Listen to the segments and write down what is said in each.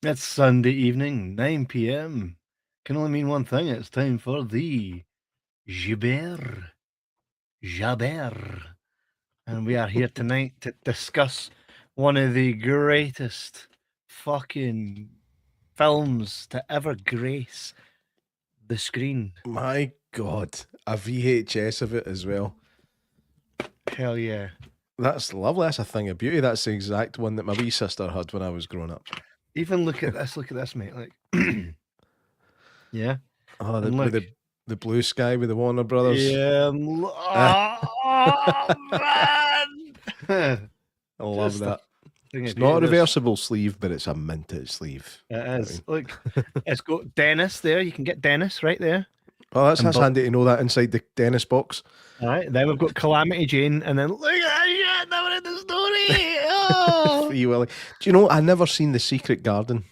It's Sunday evening, 9 p.m. Can only mean one thing. It's time for the Jibber Jabber. And we are here tonight to discuss one of the greatest fucking films to ever grace the screen. My God, a VHS of it as well. Hell yeah. That's lovely. That's a thing of beauty. That's the exact one that my wee sister had when I was growing up. Even look at this, mate. Like, yeah. Oh, And with the blue sky with the Warner Brothers. Yeah. Oh, man. I love Just that. thing It's of not a beauty. reversible sleeve, but it's a minted sleeve. It is. Look, it's got Dennis there. You can get Dennis right there. Oh, that's And handy to know that inside the Dennis box. All right. Then we've got Calamity Jane, and then look at that shit. Never in the story. Oh. Free Willy. Do you know, I never seen The Secret Garden.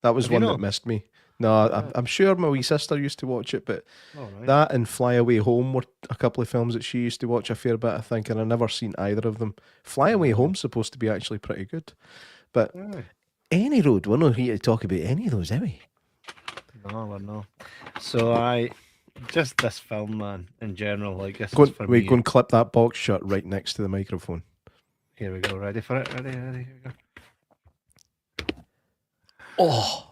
That was Have you one that not? missed me. No, I'm sure my wee sister used to watch it, but All right. that and Fly Away Home were a couple of films that she used to watch a fair bit, I think, and I never seen either of them. Fly Away Home's supposed to be actually pretty good. But any road, we're not here to talk about any of those, are we? No, we're not. So just this film, man, in general, like this Go is for me. go and clip that box shut right next to the microphone. Here we go. Ready for it? Ready? Here we go. Oh.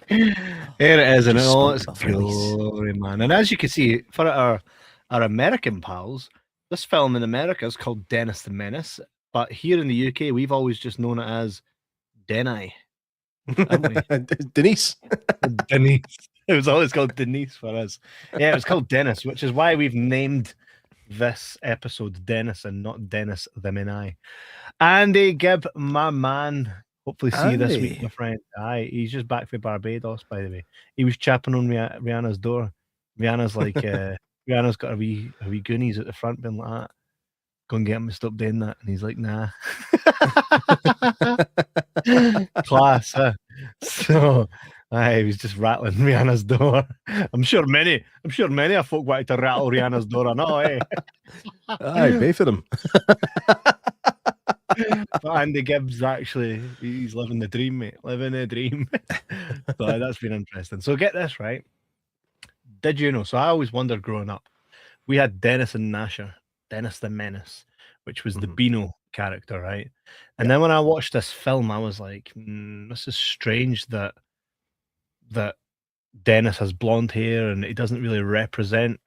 Here it is, and Just all its smoked my face. glory, man. And as you can see, for our American pals, this film in America is called Dennis the Menace, but here in the UK, we've always just known it as Denai. Denise. Denise. It was always called Denise for us. Yeah, it was called Dennis, which is why we've named this episode Dennis and not Dennis the Menace. Andy Gibb, my man. Hopefully see you this week, my friend. Aye, he's just back from Barbados, by the way. He was chapping on Rihanna's door. Rihanna's like, Rihanna's got a wee Goonies at the front, being like that. Go and get him to stop doing that. And he's like, nah. Class, huh? So, he was just rattling Rihanna's door. I'm sure many of folk wanted to rattle Rihanna's door. I know, eh? Aye, pay for them. But Andy Gibbs, actually, he's living the dream, mate. Living a dream. So that's been interesting. So get this, right? Did you know? So I always wondered growing up, we had Dennis and Nasher, Dennis the Menace, which was the Beano character, right? And then when I watched this film, I was like, this is strange that Dennis has blonde hair and he doesn't really represent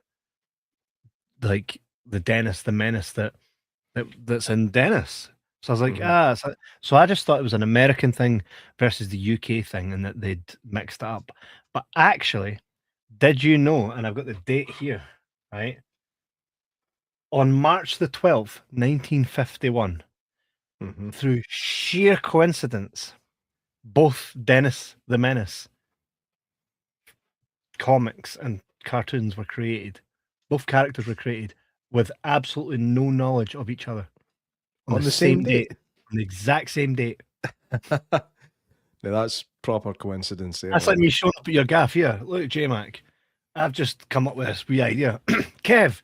like the Dennis the Menace that's in Dennis. So I was like, so I just thought it was an American thing versus the UK thing and that they'd mixed it up. But actually, did you know, and I've got the date here, right? On March the 12th, 1951, through sheer coincidence, both Dennis the Menace comics and cartoons were created. Both characters were created with absolutely no knowledge of each other. On the same date? On the exact same date. Now that's proper coincidence there. That's like me showing up at your gaff here. Look, J Mac, I've just come up with this wee idea. Kev,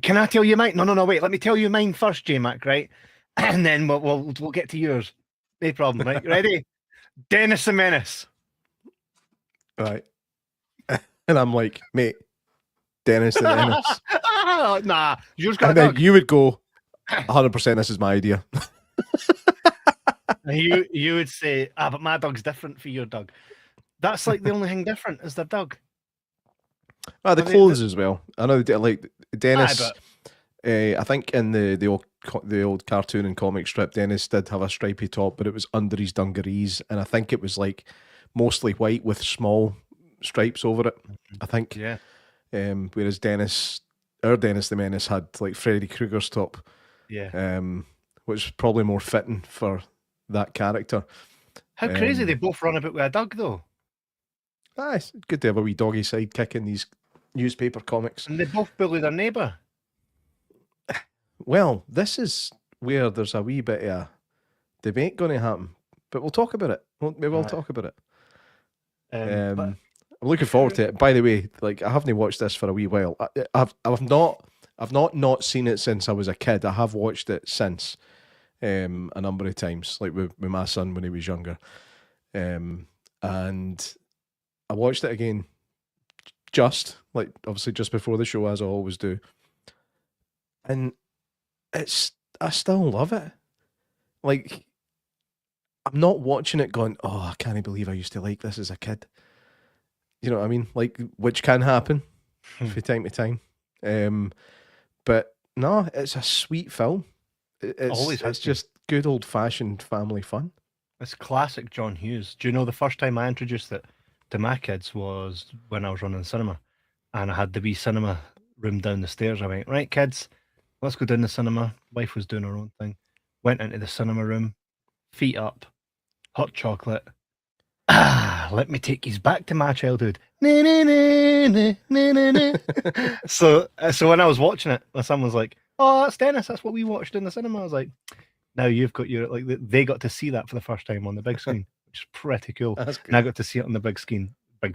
can I tell you mine? No, wait. Let me tell you mine first, J Mac, right? And then we'll get to yours. No problem, right? Ready? Dennis the Menace. Right. And I'm like, mate, Dennis the Menace. Nah, yours got and a then dog. you would go, 100% this is my idea. You would say, but my dog's different for your dog. That's like the only thing different is their dog. The clothes as well. I know, like Dennis. Aye, I think in the old cartoon and comic strip, Dennis did have a stripy top, but it was under his dungarees, and I think it was like mostly white with small stripes over it. I think. Yeah. Whereas Dennis the Menace had like Freddy Krueger's top. Yeah. Which is probably more fitting for that character. How crazy they both run about with a dog, though. It's good to have a wee doggy sidekick in these newspaper comics. And they both bully their neighbour. Well, this is where there's a wee bit of a debate going to happen, but we'll talk about it. We'll talk about it. I'm looking forward to it. By the way, like I haven't watched this for a wee while. I've not seen it since I was a kid. I have watched it since. a number of times, like with my son when he was younger. And I watched it again obviously just before the show, as I always do. And I still love it. Like, I'm not watching it going, oh, I can't believe I used to like this as a kid. You know what I mean? Like, which can happen from time to time. But no, it's a sweet film. It's just good old fashioned family fun. It's classic John Hughes. Do you know the first time I introduced it to my kids was when I was running the cinema, and I had the wee cinema room down the stairs. I went, right, kids, let's go down the cinema. Wife was doing her own thing. Went into the cinema room, feet up, hot chocolate. Let me take you back to my childhood. So when I was watching it, my son was like, oh, that's Dennis. That's what we watched in the cinema. I was like, now you've got your, like, they got to see that for the first time on the big screen, which is pretty cool. And I got to see it on the big screen, the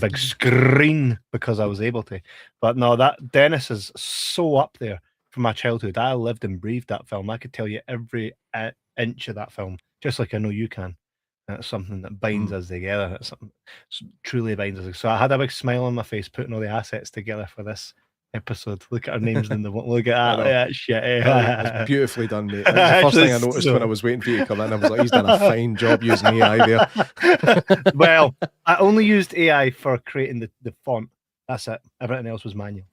big screen, because I was able to. But no, that Dennis is so up there from my childhood. I lived and breathed that film. I could tell you every inch of that film, just like I know you can. It's something that binds us together. It's something truly binds us. So I had a big smile on my face putting all the assets together for this episode. Look at our names in the look at that shit. It's beautifully done, mate. That's the first thing I noticed when I was waiting for you to come in. I was like, he's done a fine job using AI there. Well, I only used AI for creating the font. That's it. Everything else was manual.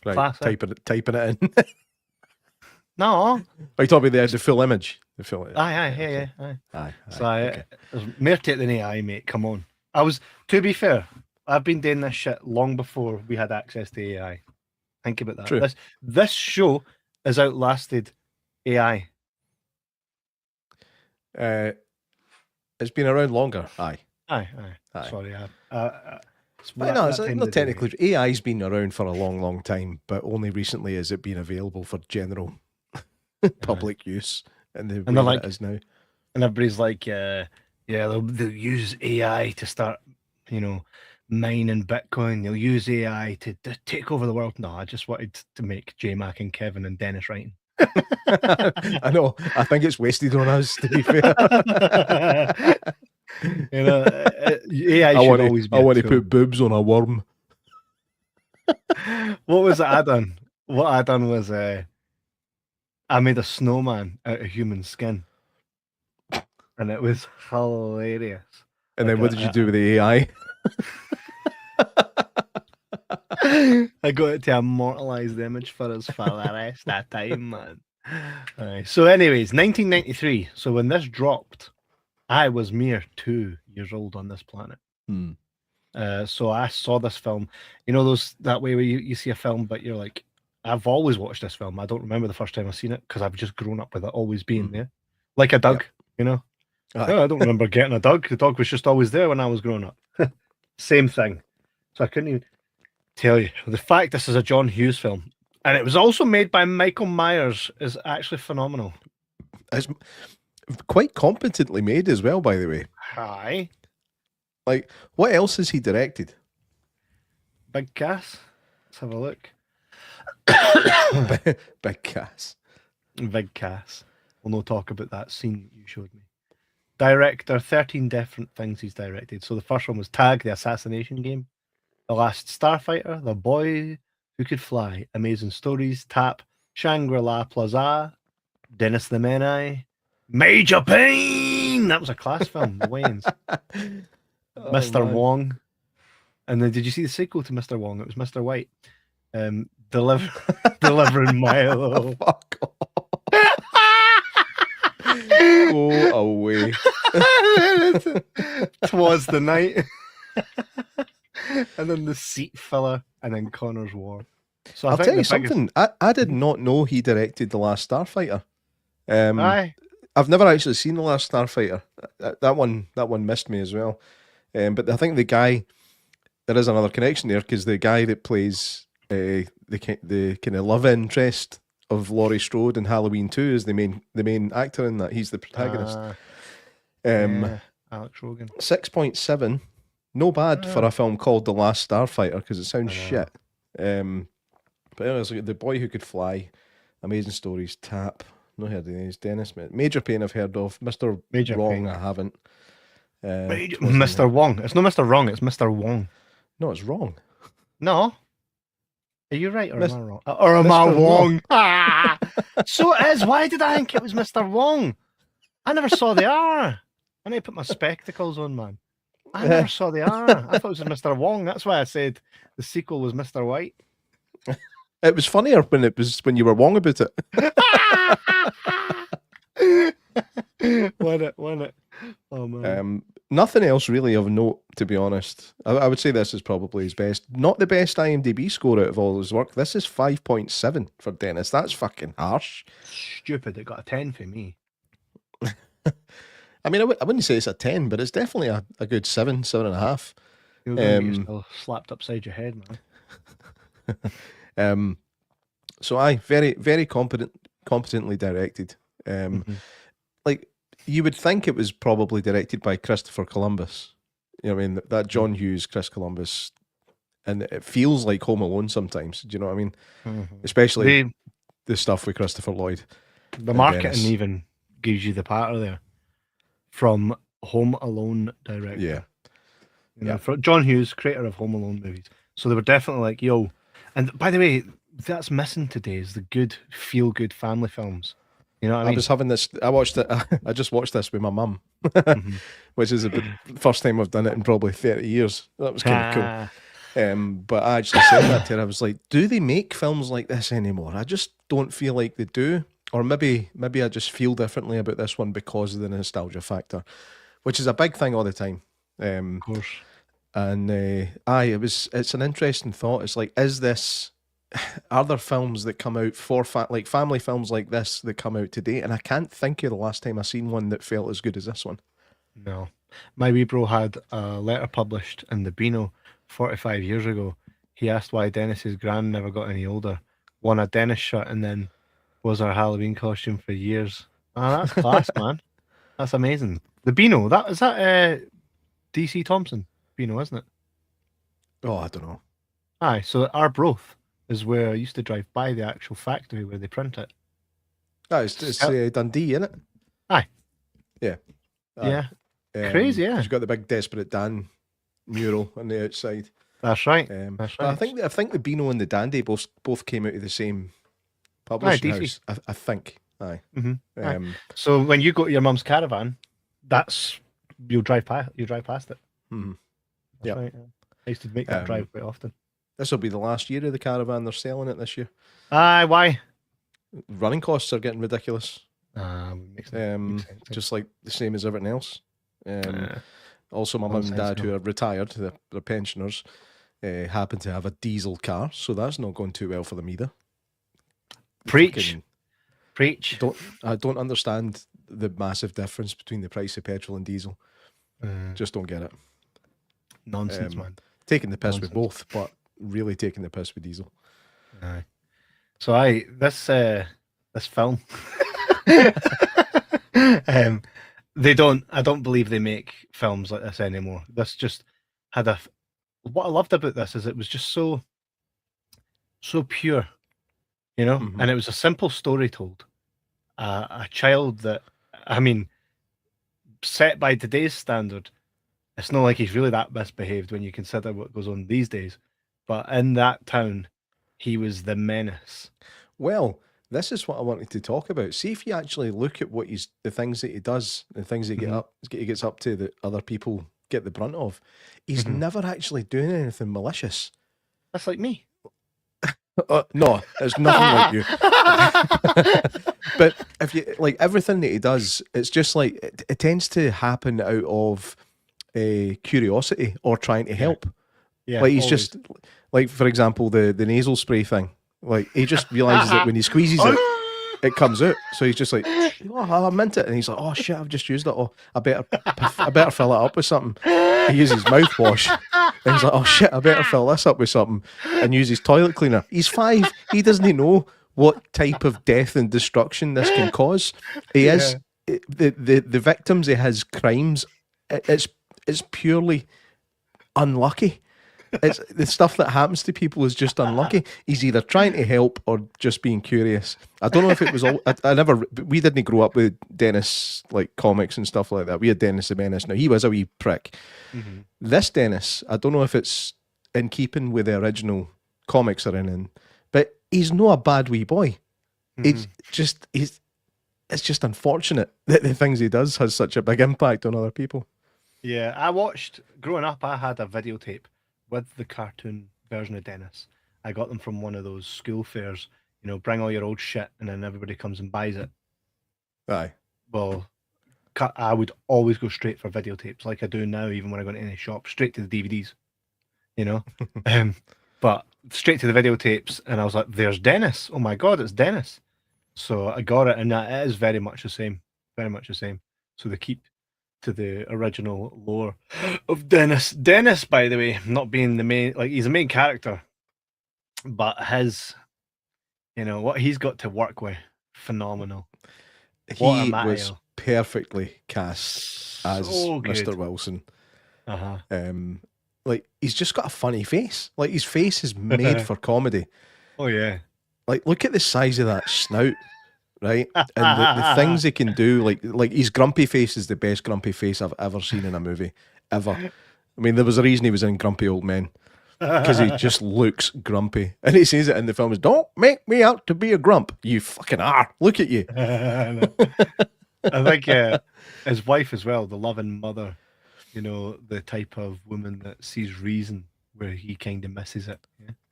Right, Classic. typing it in. No. Are you talking about the full image? The full. Aye. So okay. There's more to it than AI, mate. Come on. To be fair, I've been doing this shit long before we had access to AI. Think about that. True. This show has outlasted AI. It's been around longer. Aye. Sorry, it's not technically. AI's been around for a long, long time, but only recently has it been available for general public use in the way that it is now. And everybody's like, they'll use AI to start, mining Bitcoin. They'll use AI to take over the world. No, I just wanted to make Jay Mack and Kevin and Dennis writing. I know. I think it's wasted on us, to be fair. AI should always be. I want to put boobs on a worm. What was it I done? What I done was I made a snowman out of human skin, and it was hilarious. And then what did you do with the AI? I got it to immortalize the image for us for the rest of time, man. So anyways, 1993. So when this dropped, I was mere 2 years old on this planet. So I saw this film. You know that way where you see a film, but you're like, I've always watched this film. I don't remember the first time I seen it because I've just grown up with it always being there. Like a dog, I don't remember getting a dog. The dog was just always there when I was growing up. Same thing. So I couldn't even tell you. The fact this is a John Hughes film, and it was also made by Michael Myers, is actually phenomenal. It's quite competently made as well, by the way. Aye. Like, what else has he directed? Big Cass. Let's have a look. Big Cass. Big Cass. We'll no talk about that scene you showed me. Director, 13 different things he's directed. So the first one was Tag, the assassination game. The Last Starfighter, The Boy Who Could Fly, Amazing Stories, Tap, Shangri-La Plaza, Dennis the Menace, Major Pain. That was a class film, the Wayans. Mr. Man. Wong. And then did you see the sequel to Mr. Wong? It was Mr. White. Delivering Milo. Fuck off. Go away. Twas the Night. And then The Seat Filler, and then Connor's War. So I'll tell you something. I did not know he directed The Last Starfighter. Aye. I've never actually seen The Last Starfighter. That one missed me as well. But I think the guy, there is another connection there because the guy that plays the kind of love interest of Laurie Strode in Halloween 2 is the main actor in that. He's the protagonist. Alex Rogan. 6.7. No bad for a film called The Last Starfighter because it sounds shit. But anyways, The Boy Who Could Fly, Amazing Stories, Tap, not heard of these. Dennis, Major Pain I've heard of. Mr. Major Wrong Pain. I haven't. Mr. Wong. It's not Mr. Wrong. It's Mr. Wong. No, it's wrong. No. Are you right or am I wrong? Or am I Mr. wrong? Ah! So it is. Why did I think it was Mr. Wong? I never saw the R. I need to put my spectacles on, man. I never saw the R. I thought it was Mr. Wong. That's why I said the sequel was Mr. White. It was funnier when you were wrong about it. Won it. Oh man. Nothing else really of note, to be honest. I would say this is probably his best. Not the best IMDb score out of all his work. This is 5.7 for Dennis. That's fucking harsh. Stupid. It got a 10 for me. I mean, I wouldn't say it's a 10, but it's definitely a good 7.5. You're going to get yourself slapped upside your head, man. So very, very competently directed. Like, you would think it was probably directed by Christopher Columbus. You know what I mean? That John Hughes, Chris Columbus, and it feels like Home Alone sometimes. Do you know what I mean? Especially the stuff with Christopher Lloyd. The marketing even gives you the patter there. From Home Alone director. Yeah. You know, for John Hughes, creator of Home Alone movies. So they were definitely like, yo. And by the way, that's missing today is the good, feel-good family films. You know what I mean? I was having this, I just watched this with my mum, which is the first time I've done it in probably 30 years. That was kind of cool. But I actually said that to her. I was like, do they make films like this anymore? I just don't feel like they do. Or maybe I just feel differently about this one because of the nostalgia factor, which is a big thing all the time. Of course. And it's an interesting thought. It's like, are there films that come out like family films like this that come out today? And I can't think of the last time I seen one that felt as good as this one. No. My wee bro had a letter published in the Beano 45 years ago. He asked why Dennis's gran never got any older. Won a Dennis shirt and then was our Halloween costume for years. Ah, that's class, man. That's amazing. The Beano, is that DC Thompson Beano, isn't it? Oh, I don't know. Aye, so Arbroath is where I used to drive by the actual factory where they print it. Oh, it's Dundee, isn't it? Aye. Yeah. Yeah. Crazy, yeah. You've got the big Desperate Dan mural on the outside. That's right. That's right. I think the Beano and the Dandy both came out of the same publishing house. I think. Aye. Aye. So when you go to your mum's caravan, you'll drive past it. Yeah. Right. I used to make that drive quite often. This will be the last year of the caravan. They're selling it this year. Aye, why? Running costs are getting ridiculous. Makes sense. Just like the same as everything else. Also, my mum and dad, who are retired, they're pensioners, happen to have a diesel car, so that's not going too well for them either. Preach. I don't understand the massive difference between the price of petrol and diesel. Just don't get it. Nonsense, man. Taking the piss with both, but really taking the piss with diesel. Aye. So this film, I don't believe they make films like this anymore. This just had what I loved about this is it was just so pure, you know, and it was a simple story told. A child that, I mean, set by today's standard, it's not like he's really that misbehaved when you consider what goes on these days. But in that town, he was the menace. Well, this is what I wanted to talk about. See if you actually look at the things that he does, the things he gets up to that other people get the brunt of. He's never actually doing anything malicious. That's like me. No, it's nothing like you. But if you like everything that he does, it's just like it tends to happen out of curiosity or trying to help. Yeah, like he's always. just like, for example, the nasal spray thing. Like he just realizes that when he squeezes it, it comes out. So he's just like, "Oh, I meant it," and he's like, "Oh shit, I've just used it. Oh, I better fill it up with something." He uses mouthwash, and he's like, "Oh shit, I better fill this up with something," and use his toilet cleaner. He's 5. He doesn't know what type of death and destruction this can cause. He is the victims of his crimes. It's purely unlucky. It's the stuff that happens to people is just unlucky. He's either trying to help or just being curious. I don't know if it was all. We didn't grow up with Dennis like comics and stuff like that. We had Dennis the Menace. Now he was a wee prick. Mm-hmm. This Dennis, I don't know if it's in keeping with the original comics are in, but he's not a bad wee boy. It's just unfortunate that the things he does has such a big impact on other people. Yeah, I watched growing up. I had a videotape with the cartoon version of Dennis. I got them from one of those school fairs. You know, bring all your old shit, and then everybody comes and buys it. Aye. Well, I would always go straight for videotapes, like I do now, even when I go into any shop, straight to the DVDs. You know, but straight to the videotapes, and I was like, "There's Dennis! Oh my god, it's Dennis!" So I got it, and it is very much the same. Very much the same. So they keep to the original lore of Dennis. Dennis, by the way, not being the main, like he's a main character, but his, you know, what he's got to work with, phenomenal. He was perfectly cast as Mr. Wilson. Like he's just got a funny face. Like his face is made for comedy. Oh yeah. Like look at the size of that snout. Right, and the things he can do, like his grumpy face is the best grumpy face I've ever seen in a movie, ever. I mean, there was a reason he was in Grumpy Old Men, because he just looks grumpy, and he says it in the film: is "Don't make me out to be a grump, you fucking are. Look at you." I think his wife as well, the loving mother, you know, the type of woman that sees reason where he kind of misses it.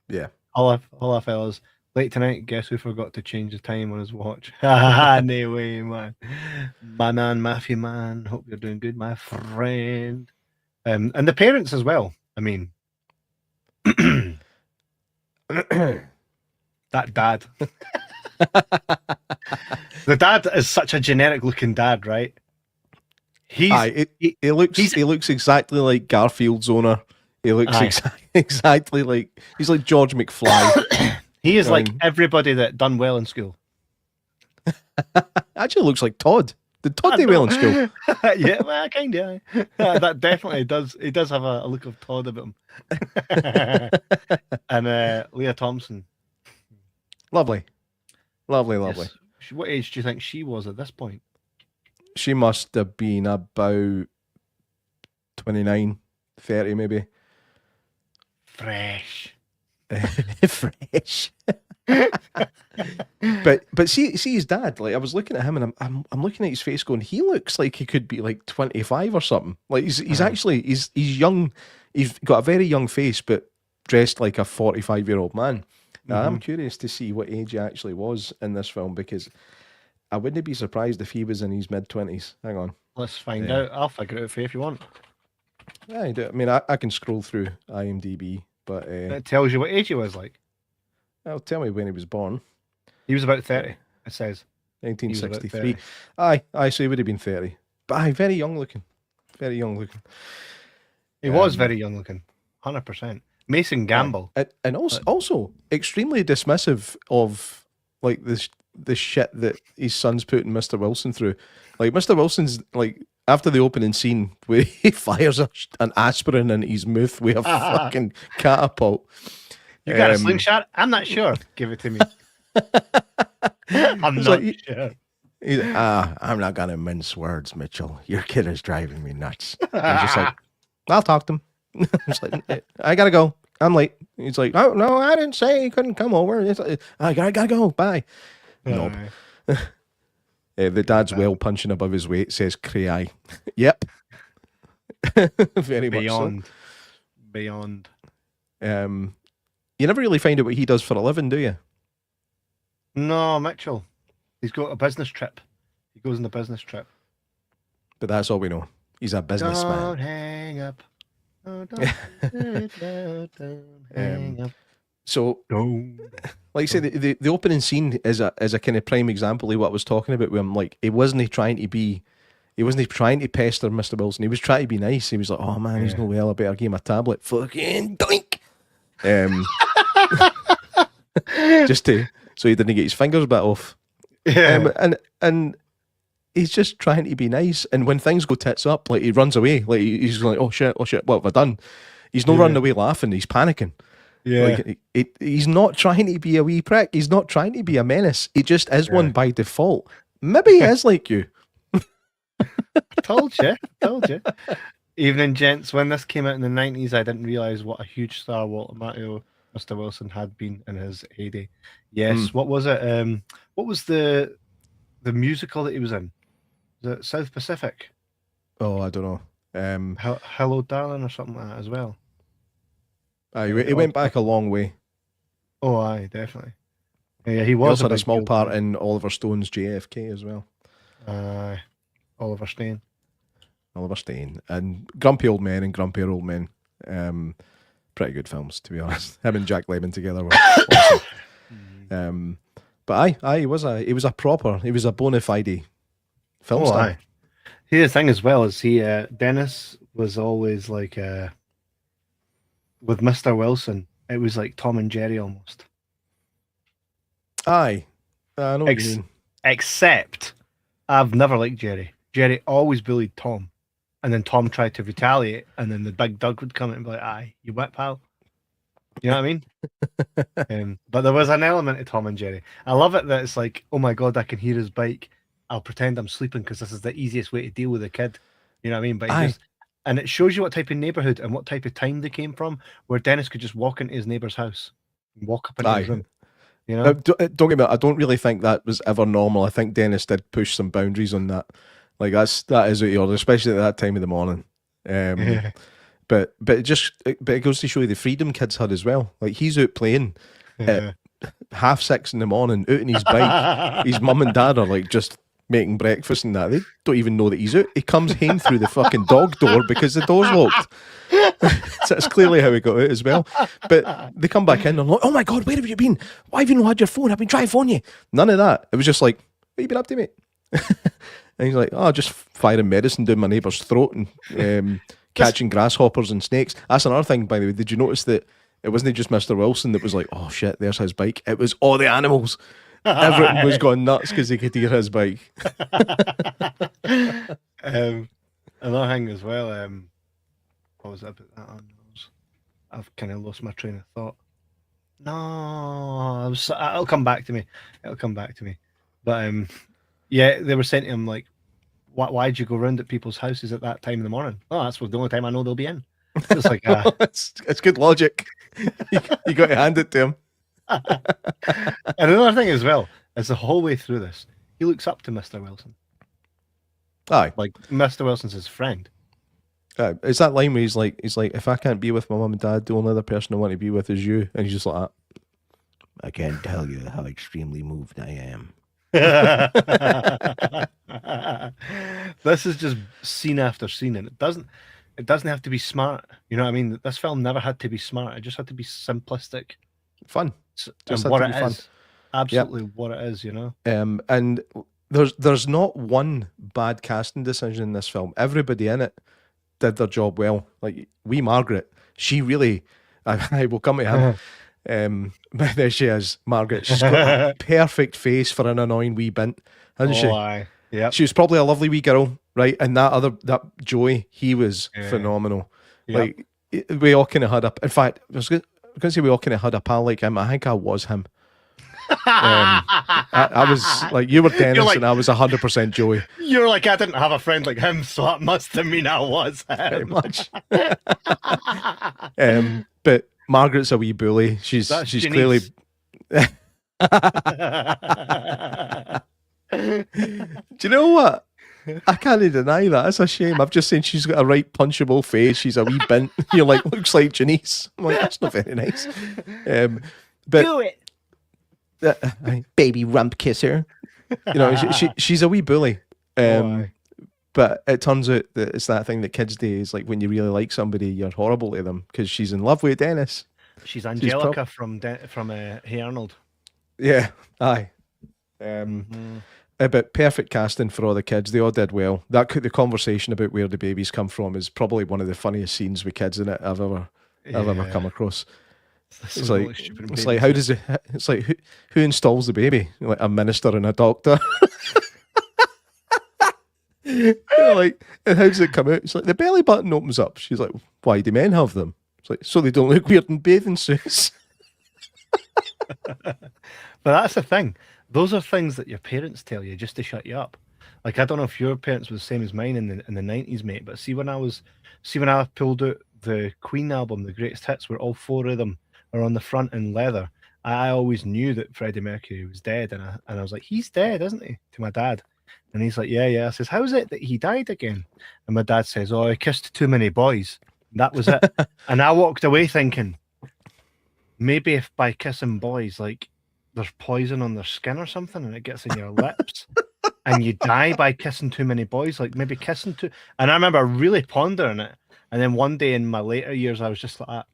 Yeah. Hola, fellas. Late tonight, guess who forgot to change the time on his watch? No way, man. My man, Matthew, man. Hope you're doing good, my friend. And the parents as well. I mean, that dad. The dad is such a generic looking dad, right? He looks exactly like Garfield's owner. He looks exactly like, he's like George McFly. He is like everybody that done well in school. Actually looks like Todd. Did Todd do well in school? Yeah, well, kind of. That definitely does. He does have a look of Todd about him. And Leah Thompson. Lovely. Yes. What age do you think she was at this point? She must have been about 29, 30 maybe. Fresh. Fresh. but see his dad, like I was looking at him and I'm looking at his face going, he looks like he could be like 25 or something. Like he's actually he's young. He's got a very young face but dressed like a 45-year-old man. Now I'm curious to see what age he actually was in this film, because I wouldn't be surprised if he was in his mid-20s. Hang on. Let's find out. I'll figure it out for you if you want. Yeah, I do. I mean, I can scroll through IMDb, but it tells you what age he was like. Well, tell me when he was born. He was about 30, it says. 1963. Aye, so he would have been 30. But aye, very young looking. Very young looking. He was very young looking. 100%. Mason Gamble. And also extremely dismissive of like the shit that his son's putting Mr. Wilson through. Like Mr. Wilson's like, after the opening scene where he fires an aspirin in his mouth with a fucking catapult. You got a slingshot? I'm not sure. Give it to me. I'm not sure. I'm not going to mince words, Mitchell. Your kid is driving me nuts. He's just like, I'll talk to him. Just like, I got to go. I'm late. He's like, oh, no, I didn't say he couldn't come over. It's like, I got to go. Bye. Nope. The dad's well punching above his weight, says cray. Yep. Very beyond. much so. Beyond. You never really find out what he does for a living, do you? No, Mitchell. He's got a business trip. He goes on a business trip. But that's all we know. He's a businessman. Don't hang up. Oh, don't hang up. So, like I say, the opening scene is a kind of prime example of what I was talking about. Where I'm like, he wasn't trying to pester Mr. Wilson. He was trying to be nice. He was like, oh man, he's no well. I better give him a tablet. Fucking doink. So he didn't get his fingers bit off. And he's just trying to be nice. And when things go tits up, like he runs away. Like he's like, oh shit, what have I done? He's not running away laughing. He's panicking. Yeah. Like, he's not trying to be a wee prick. He's not trying to be a menace. He just is one by default. Maybe he is like you. Told you. Evening, gents. When this came out in the 90s, I didn't realise what a huge star Walter Matthau, Mr. Wilson, had been in his heyday. Yes. What was it? What was the musical that he was in? Was it South Pacific? Oh, I don't know. Hello, Darling, or something like that as well. He went back a long way. Oh, aye, definitely. Yeah, he He was. also had a small part in Oliver Stone's JFK as well. Oliver Stone. And Grumpy Old Men and Grumpier Old Men. Pretty good films, to be honest. Him and Jack Lemmon together were awesome. But he was a bona fide film star. Aye. Here's the thing as well is Dennis was always like with Mr. Wilson, it was like Tom and Jerry almost. Aye. I know what you mean. Except I've never liked Jerry. Jerry always bullied Tom. And then Tom tried to retaliate, and then the big dog would come in and be like, aye, you wet, pal. You know what I mean? But there was an element of Tom and Jerry. I love it that it's like, oh my God, I can hear his bike. I'll pretend I'm sleeping because this is the easiest way to deal with a kid. You know what I mean? But and it shows you what type of neighbourhood and what type of time they came from, where Dennis could just walk into his neighbour's house and walk up into his room. You know? Don't get me wrong, I don't really think that was ever normal. I think Dennis did push some boundaries on that. Like that is out of order, especially at that time of the morning. But it goes to show you the freedom kids had as well. Like he's out playing at 6:30 in the morning, out on his bike. His mum and dad are like just making breakfast and that. They don't even know that he's out. He comes home through the fucking dog door because the door's locked. So that's clearly how he got out as well. But they come back in and they're like, oh my God, where have you been? Why have you not had your phone? I've been trying to phone you. None of that. It was just like, what have you been up to, mate? And he's like, oh, just firing medicine down my neighbour's throat and catching grasshoppers and snakes. That's another thing, by the way. Did you notice that it wasn't just Mr. Wilson that was like, oh shit, there's his bike. It was all the animals. Everyone was going nuts because they could hear his bike. Another thing as well, what was it about that? I've kind of lost my train of thought. No, it'll come back to me. But yeah, they were saying to him like, why'd you go round at people's houses at that time in the morning? Oh, that's the only time I know they'll be in. It's like it's good logic. You got to hand it to him. And another thing as well is the whole way through this, he looks up to Mr. Wilson. Aye, like Mr. Wilson's his friend. It's that line where he's like, if I can't be with my mum and dad, the only other person I want to be with is you. And he's just like that. I can't tell you how extremely moved I am. This is just scene after scene, and it doesn't have to be smart. You know what I mean? This film never had to be smart. It just had to be simplistic, fun. Just what it is. Absolutely what it is. You know. And there's not one bad casting decision in this film. Everybody in it did their job well. Like wee Margaret, she really. I will come to him. There she is, Margaret. She's got a perfect face for an annoying wee bint, hasn't she? Aye. Yeah. She was probably a lovely wee girl, right? And that Joey, he was phenomenal. Yep. Like we all kind of had in fact, I was going to say we all kind of had a pal like him. I think I was him. I was like, you were Dennis, like, and I was 100% Joey. You're like, I didn't have a friend like him, so that must have mean I was him. Pretty much. But Margaret's a wee bully. She's clearly. Do you know what? I can't deny that. It's a shame. I've just said she's got a right punchable face. She's a wee bint. You're like, looks like Janice. I'm like, that's not very nice. But do it, baby rump kisser. You know, she's a wee bully. But it turns out that it's that thing that kids do is like when you really like somebody, you're horrible to them because she's in love with Dennis. She's Angelica from Hey Arnold. Yeah, aye. But perfect casting for all the kids. They all did well. The conversation about where the babies come from is probably one of the funniest scenes with kids in it I've ever come across. It's like how does it? It's like who installs the baby? Like a minister and a doctor. You know, like, and how does it come out? It's like the belly button opens up. She's like, why do men have them? It's like, so they don't look weird in bathing suits. But that's the thing. Those are things that your parents tell you just to shut you up. Like, I don't know if your parents were the same as mine in the 90s, mate. But see when I pulled out the Queen album, the greatest hits, where all 4 of them are on the front in leather, I always knew that Freddie Mercury was dead, and I was like, he's dead, isn't he? To my dad, and he's like, yeah. I says, how's it that he died again? And my dad says, oh, he kissed too many boys. And that was it. And I walked away thinking, maybe if by kissing boys, like, there's poison on their skin or something, and it gets in your lips. And you die by kissing too many boys, like maybe kissing too. And I remember really pondering it. And then one day in my later years, I was just like,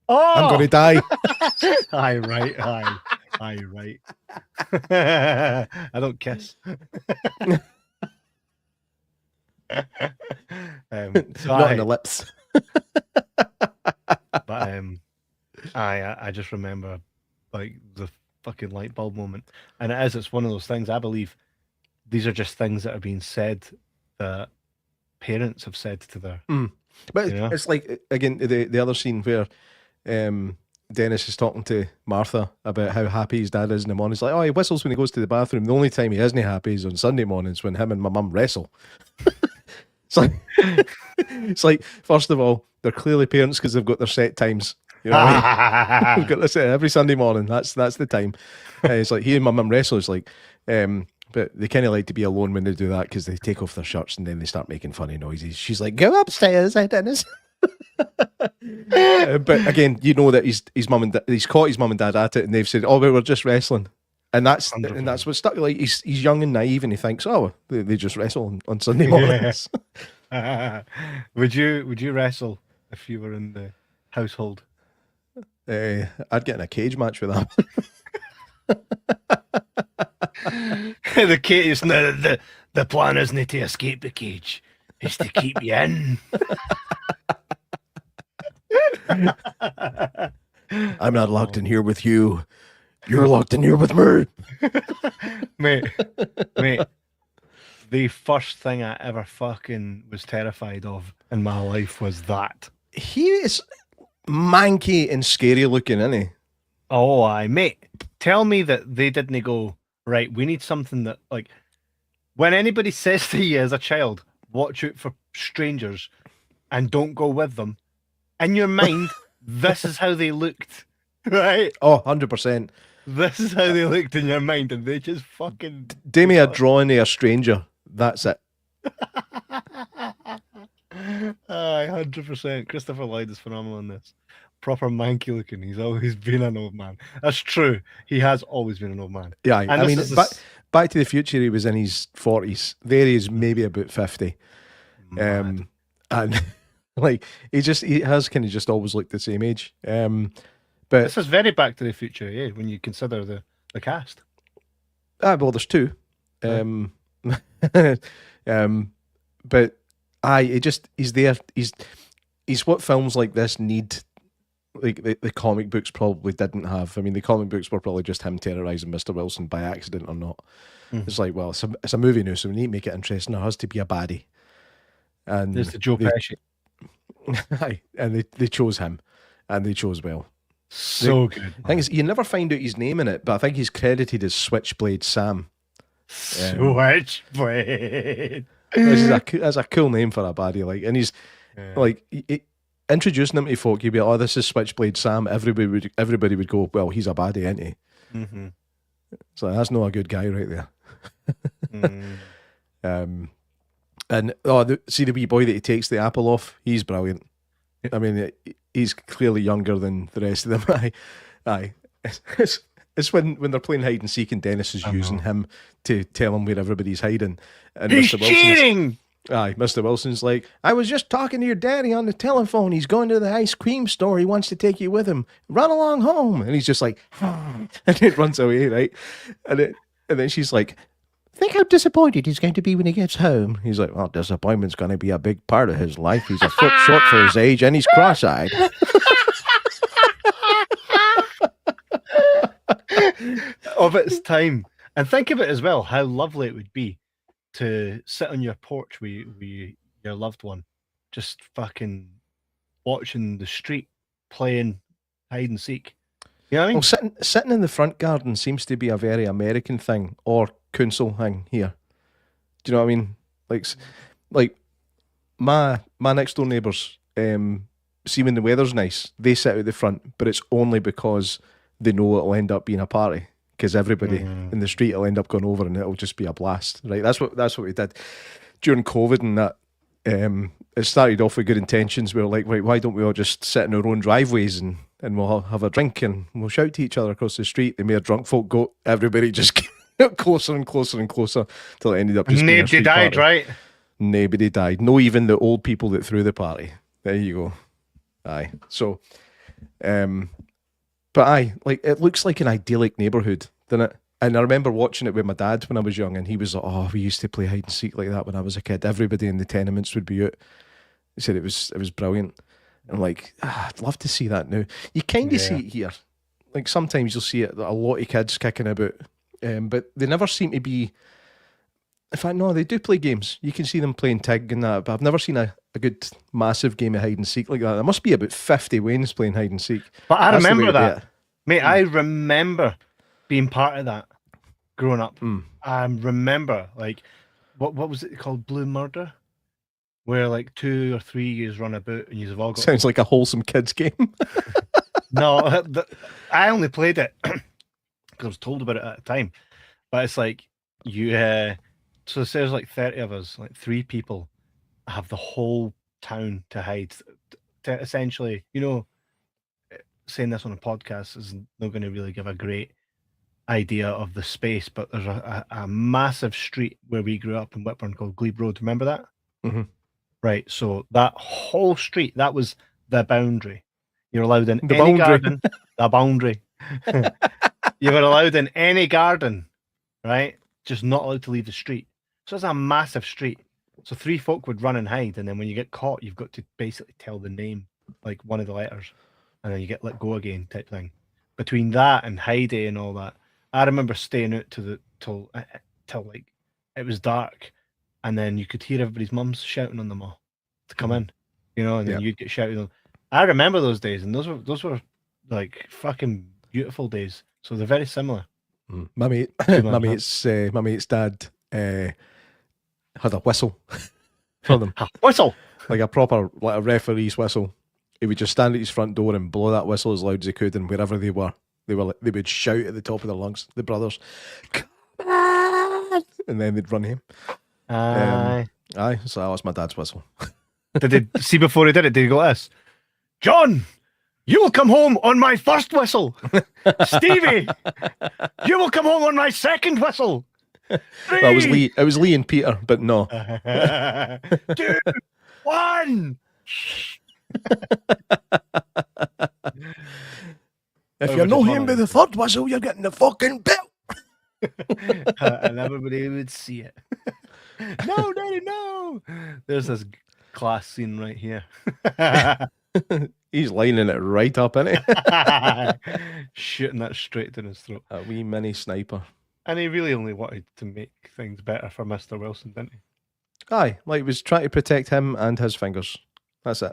oh, I'm going to die. Aye, right. I don't kiss. Not in the lips. But I just remember like the fucking light bulb moment. And it's one of those things, I believe these are just things that are being said that parents have said to their but it's like, again, the other scene where Dennis is talking to Martha about how happy his dad is in the morning. He's like, oh, he whistles when he goes to the bathroom. The only time he isn't happy is on Sunday mornings when him and my mum wrestle. It's like, first of all, they're clearly parents because they've got their set times. You know what I mean? We've got this every Sunday morning. That's the time. It's like he and my mum wrestle. It's like, but they kind of like to be alone when they do that because they take off their shirts and then they start making funny noises. She's like, go upstairs, Dennis. But again, you know that he's caught his mum and dad at it, and they've said, "Oh, we were just wrestling," and that's what's stuck. Like he's young and naive, and he thinks, "Oh, they just wrestle on Sunday mornings." Would you wrestle if you were in the household? I'd get in a cage match with that. The cage, the plan isn't to escape the cage; it's to keep you in. I'm not locked in here with you. You're locked in here with me. Mate. The first thing I ever fucking was terrified of in my life was that. He is manky and scary looking, isn't he? Oh, mate. Tell me that they didn't go, right, we need something that, like, when anybody says to you as a child, watch out for strangers and don't go with them, in your mind, this is how they looked, right? Oh, 100%. This is how they looked in your mind, and they just fucking... Do me a drawing of a stranger. That's it. Aye, 100%. Christopher Lloyd is phenomenal in this. Proper manky looking. He's always been an old man. That's true. He has always been an old man. Yeah, I mean, Back to the Future, he was in his 40s. There he is maybe about 50. And like he has kind of just always looked the same age. But this is very Back to the Future, yeah, when you consider the cast. Well, there's 2. But he's there. He's what films like this need. Like the comic books probably didn't have. I mean, the comic books were probably just him terrorizing Mr. Wilson by accident or not. It's like, well, it's a movie now, so we need to make it interesting. There has to be a baddie. And there's the Joe Pesci. And they chose him, and they chose well. So good. I think you never find out his name in it, but I think he's credited as Switchblade Sam. Switchblade. That's a cool name for a baddie, like, and he's like introducing him to folk. You'd be like, "Oh, this is Switchblade Sam." Everybody would go, "Well, he's a baddie, isn't he?" Mm-hmm. So that's not a good guy right there. And see the wee boy that he takes the apple off. He's brilliant. I mean, he's clearly younger than the rest of them. Aye. It's when they're playing hide and seek, and Dennis is using him to tell him where everybody's hiding. And he's cheating. Aye, Mr. Wilson's like, I was just talking to your daddy on the telephone. He's going to the ice cream store. He wants to take you with him. Run along home. And he's just like, and it runs away, right? And then she's like, think how disappointed he's going to be when he gets home. He's like, well, disappointment's going to be a big part of his life. He's a foot short for his age, and he's cross-eyed. Of its time. And think of it as well, how lovely it would be to sit on your porch with your loved one, just fucking watching the street playing hide and seek. You know what I mean? Well, sitting in the front garden seems to be a very American thing or council thing here. Do you know what I mean? Like my next door neighbours, see when the weather's nice, they sit out the front, but it's only because they know it'll end up being a party. Because everybody in the street will end up going over and it'll just be a blast, right? That's what we did during COVID and that. It started off with good intentions. We were like, wait, why don't we all just sit in our own driveways and we'll have a drink and we'll shout to each other across the street. The mere drunk folk go, everybody just got closer and closer and closer till it ended up just being a street died, party. right? Nobody died. No, even the old people that threw the party. There you go. Aye. So, but aye, like it looks like an idyllic neighbourhood, doesn't it? And I remember watching it with my dad when I was young, and he was like, "Oh, we used to play hide and seek like that when I was a kid. Everybody in the tenements would be out." He said it was brilliant. And I'm like, I'd love to see that now. You kind of see it here. Like sometimes you'll see it, a lot of kids kicking about, but they never seem to be. In fact, no, they do play games. You can see them playing Tig and that, but I've never seen a good massive game of hide and seek like that. There must be about 50 Waynes playing hide and seek. But I remember that. Mate, I remember being part of that growing up. I remember, like, what was it called? Blue Murder? Where, like, 2 or 3 years run about and you've all got... Sounds like a wholesome kids game. No, I only played it because I was told about it at the time. But it's like, so it says like 30 of us, like 3 people have the whole town to hide. To essentially, saying this on a podcast is not going to really give a great idea of the space, but there's a massive street where we grew up in Whitburn called Glebe Road. Remember that? Mm-hmm. Right. So that whole street, that was the boundary. You're allowed in any garden. The boundary. You were allowed in any garden, right? Just not allowed to leave the street. So it's a massive street. So 3 folk would run and hide, and then when you get caught, you've got to basically tell the name, like one of the letters, and then you get let go again, type thing. Between that and Heidi and all that, I remember staying out till like it was dark, and then you could hear everybody's mums shouting on them all to come in, and then you'd get shouted on. I remember those days, and those were like fucking beautiful days. So they're very similar. My mate's dad had a whistle for them. A whistle, like a proper, like a referee's whistle. He would just stand at his front door and blow that whistle as loud as he could, and wherever they would shout at the top of their lungs. The brothers, come on! And then they'd run him. Aye. So that was my dad's whistle. Did they see before he did it? Did he go this? John, you will come home on my first whistle. Stevie, you will come home on my second whistle. 3. Well, it was Lee and Peter, but no. 2, 1. If you're not him by the third whistle, you're getting the fucking belt. And everybody would see it. No, Daddy, no. There's this class scene right here. He's lining it right up, isn't he? Shooting that straight down his throat. A wee mini sniper. And he really only wanted to make things better for Mr. Wilson, didn't he? Aye, like he was trying to protect him and his fingers. That's it.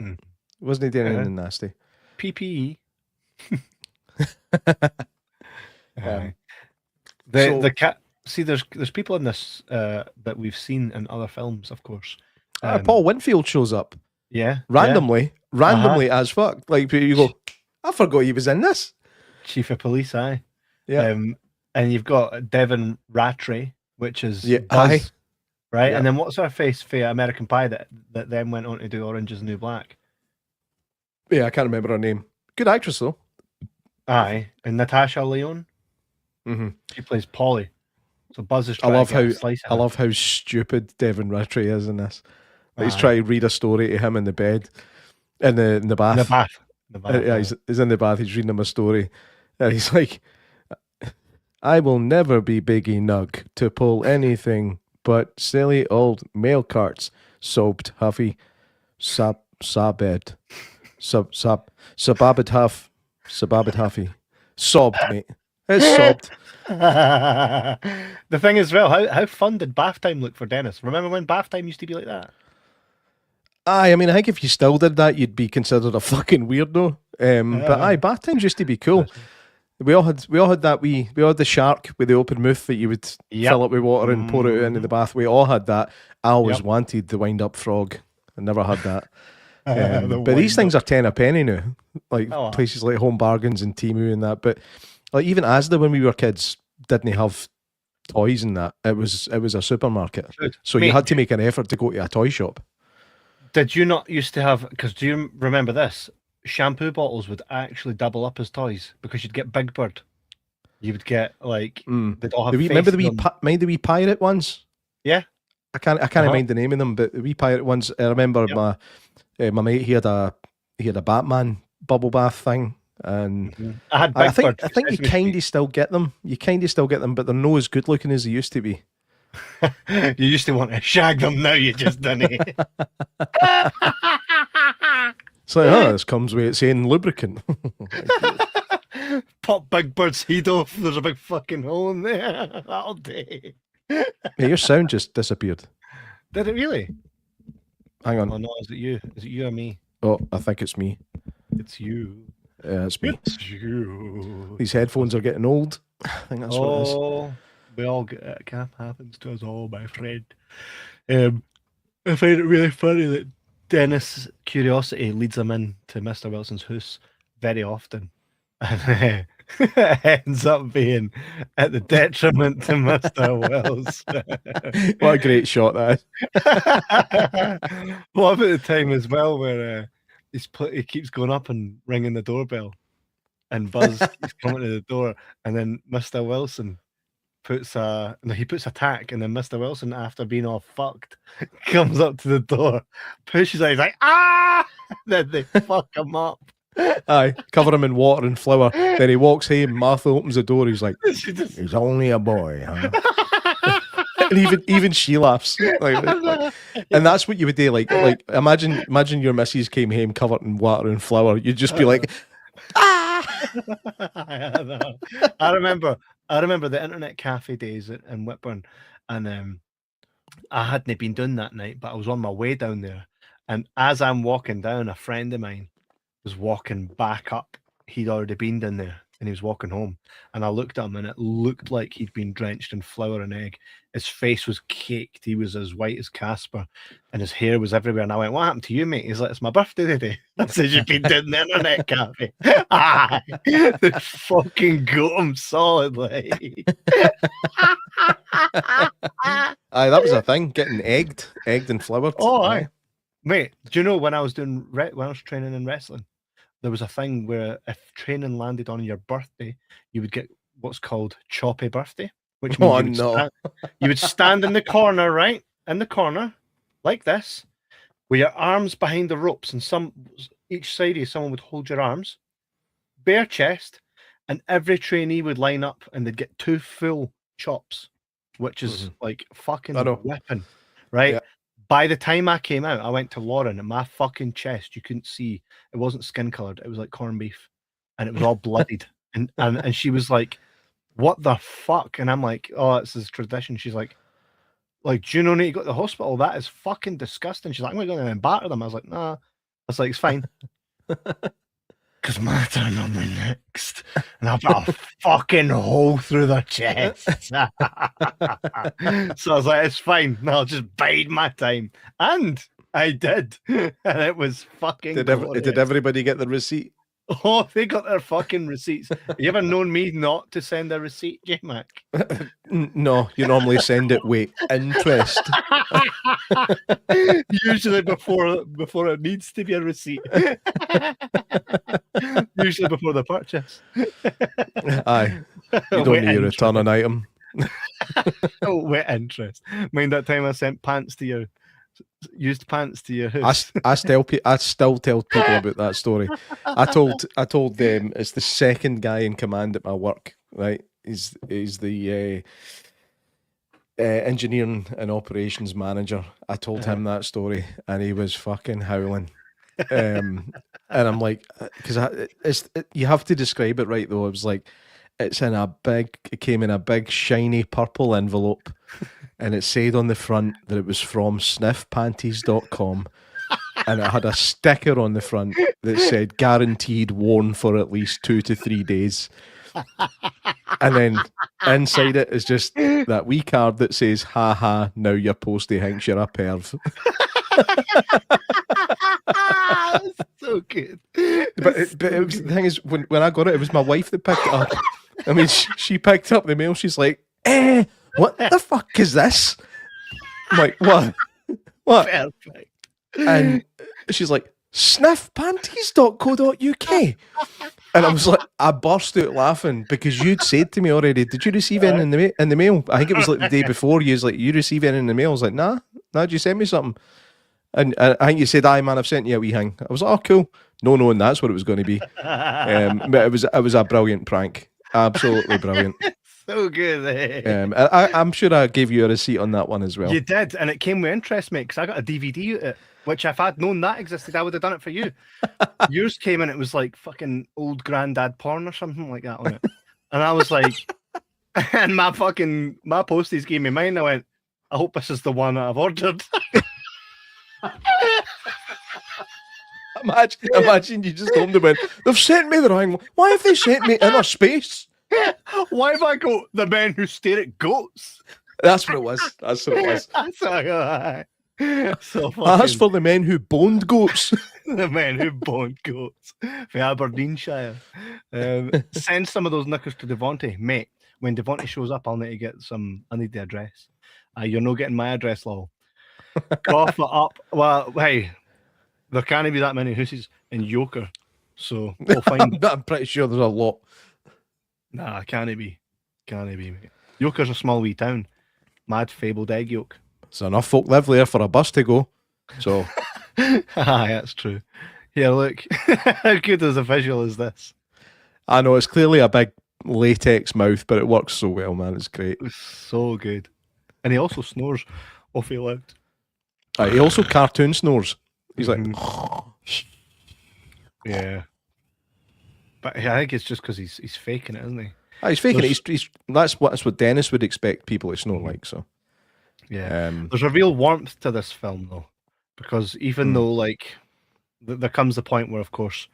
Wasn't he doing anything nasty? PPE. So, the cat. See, there's people in this that we've seen in other films, of course. Paul Winfield shows up. Yeah, randomly as fuck. Like you go, I forgot he was in this. Chief of Police, aye. Yeah. And you've got Devon Rattray, which is Buzz, aye. Right? Yeah. And then what's her face for American Pie that then went on to do Orange is the New Black? Yeah, I can't remember her name. Good actress though. Aye, and Natasha Lyonne. Mm-hmm. She plays Polly. So Buzz is. I love how stupid Devon Rattray is in this. Like he's trying to read a story to him in the bed, in the bath. The bath. Yeah, he's in the bath. He's reading him a story, and he's like, "I will never be Biggie Nug to pull anything but silly old mail carts." Sobbed Huffy, sabed, sababed Huffy, sobbed, mate. It's sobbed. The thing is, well, how fun did bath time look for Dennis? Remember when bath time used to be like that? I mean, I think if you still did that, you'd be considered a fucking weirdo. But bath times used to be cool. We all had that we all had the shark with the open mouth that you would fill it with water and pour it into the bath. We all had that. I always wanted the wind up frog. I never had that. But these things are 10 a penny now. Like places like Home Bargains and Temu and that. But like even Asda when we were kids didn't have toys and that. It was a supermarket. So you had to make an effort to go to a toy shop. Did you not used to have, because do you remember this? Shampoo bottles would actually double up as toys because you'd get Big Bird. You would get like they'd all have remember the wee pirate ones? Yeah. I can't mind the name of them, but the wee pirate ones. I remember my mate. He had a Batman bubble bath thing, and I think you kind of still get them. You kind of still get them, but they're not as good looking as they used to be. You used to want to shag them. Now you just don't. It's like, this comes with its own lubricant. Pop Big Bird's heat off. There's a big fucking hole in there. That'll do. Yeah, your sound just disappeared. Did it really? Hang on. Oh no, is it you? Is it you or me? Oh, I think it's me. It's you. Yeah, it's me. It's you. These headphones are getting old. I think that's what it is. We all get it. It happens to us all, my friend. I find it really funny that Dennis' curiosity leads him in to Mr. Wilson's house very often. And it ends up being at the detriment to Mr. Wells. What a great shot that is. What about the time as well where he keeps going up and ringing the doorbell and Buzz keeps coming to the door and then Mr. Wilson puts a tack and then Mr. Wilson, after being all fucked, comes up to the door, pushes it, he's like, ah! Then they fuck him up. Aye, cover him in water and flour. Then he walks home, Martha opens the door, he's like, he's only a boy, huh? And even she laughs. Like, and that's what you would do. Like imagine your missus came home covered in water and flour. You'd just be like, ah! I remember the internet cafe days in Whitburn, and I hadn't been doing that night, but I was on my way down there, and as I'm walking down, a friend of mine was walking back up. He'd already been down there, and he was walking home, and I looked at him, and it looked like he'd been drenched in flour and egg. His face was caked. He was as white as Casper, and his hair was everywhere. And I went, "What happened to you, mate?" He's like, "It's my birthday today." I said, "You've been doing the internet cafe." They fucking got him solidly. Aye, that was a thing. Getting egged and floured. Oh, aye. Mate, do you know when I was training in wrestling, there was a thing where if training landed on your birthday, you would get what's called choppy birthday, which means you would stand in the corner, right? In the corner, like this, with your arms behind the ropes, and each side of you, someone would hold your arms, bare chest, and every trainee would line up and they'd get 2 full chops, which is like fucking whipping, right? Yeah. By the time I came out, I went to Lauren, and my fucking chest, you couldn't see. It wasn't skin colored. It was like corned beef, and it was all bloodied. And she was like, "What the fuck?" And I'm like, "Oh, it's this tradition." She's like, do you know need to go to the hospital? That is fucking disgusting. She's like, "I'm going to batter them." I was like, "Nah." I was like, "It's fine." Because my turn on the next, and I've got a fucking hole through their chest. So I was like, "It's fine. I'll just bide my time," and I did, and it was fucking. Did everybody get the receipt? Oh, they got their fucking receipts. You ever known me not to send a receipt, J Mac? No, you normally send it with interest. Usually before it needs to be a receipt. Usually before the purchase. Aye. You don't need to return an item. Oh, with interest. Mind that time I sent used pants to your house? I still tell people about that story. I told them it's the second guy in command at my work, right? He's the engineering and operations manager. I told him that story, and he was fucking howling. And I'm like, because you have to describe it right though. It was like, it came in a big shiny purple envelope, and it said on the front that it was from sniffpanties.com, and it had a sticker on the front that said "guaranteed worn for at least 2 to 3 days." And then inside it is just that wee card that says, "Ha ha, now you're posty hinks, you're a perv." So good. But it was, the thing is, when I got it, it was my wife that picked it up. I mean, she picked up the mail. She's like, what the fuck is this? I'm like, what? Perfect. And she's like, sniffpanties.co.uk. And I was like, I burst out laughing because you'd said to me already, did you receive any in the mail? I think it was like the day before. You was like, you receive any in the mail? I was like, nah, did you send me something? And I think you said, aye, man, I've sent you a wee thing. I was like, oh, cool. No, knowing that's what it was going to be. But it was a brilliant prank. Absolutely brilliant. So good. I'm sure I gave you a receipt on that one as well. You did, and it came with interest, mate, because I got a DVD of it, which if I'd known that existed, I would have done it for you. Yours came and it was like fucking old granddad porn or something like that on it. And I was like, and my posties gave me mine. I went, I hope this is the one that I've ordered. Imagine you just told them, went, they've sent me the wrong one. Why have they sent me inner space? Why have I got the men who stare at goats? That's what it was. That's what it was. So That's for the men who boned goats. The men who boned goats for Aberdeenshire. Send some of those knickers to Devontae, mate. When Devontae shows up, I'll need to get some. I need the address. You're not getting my address, lol. Cough it up. Well, hey, there can't be that many hooses in Yoker, so we'll find. I'm pretty sure there's a lot. Nah, can't be, mate. Yoker's a small wee town. Mad fabled egg yolk. So enough folk live there for a bus to go. So, that's true. Here, look. How good as a visual is this? I know it's clearly a big latex mouth, but it works so well, man. It's great. It's so good. And he also snores awfully loud. He also cartoon snores. He's like, yeah. But I think it's just because he's faking it, isn't he? He's faking it. That's what Dennis would expect people to snore like. So, yeah. There's a real warmth to this film, though, because even though, like, there comes the point where, of course,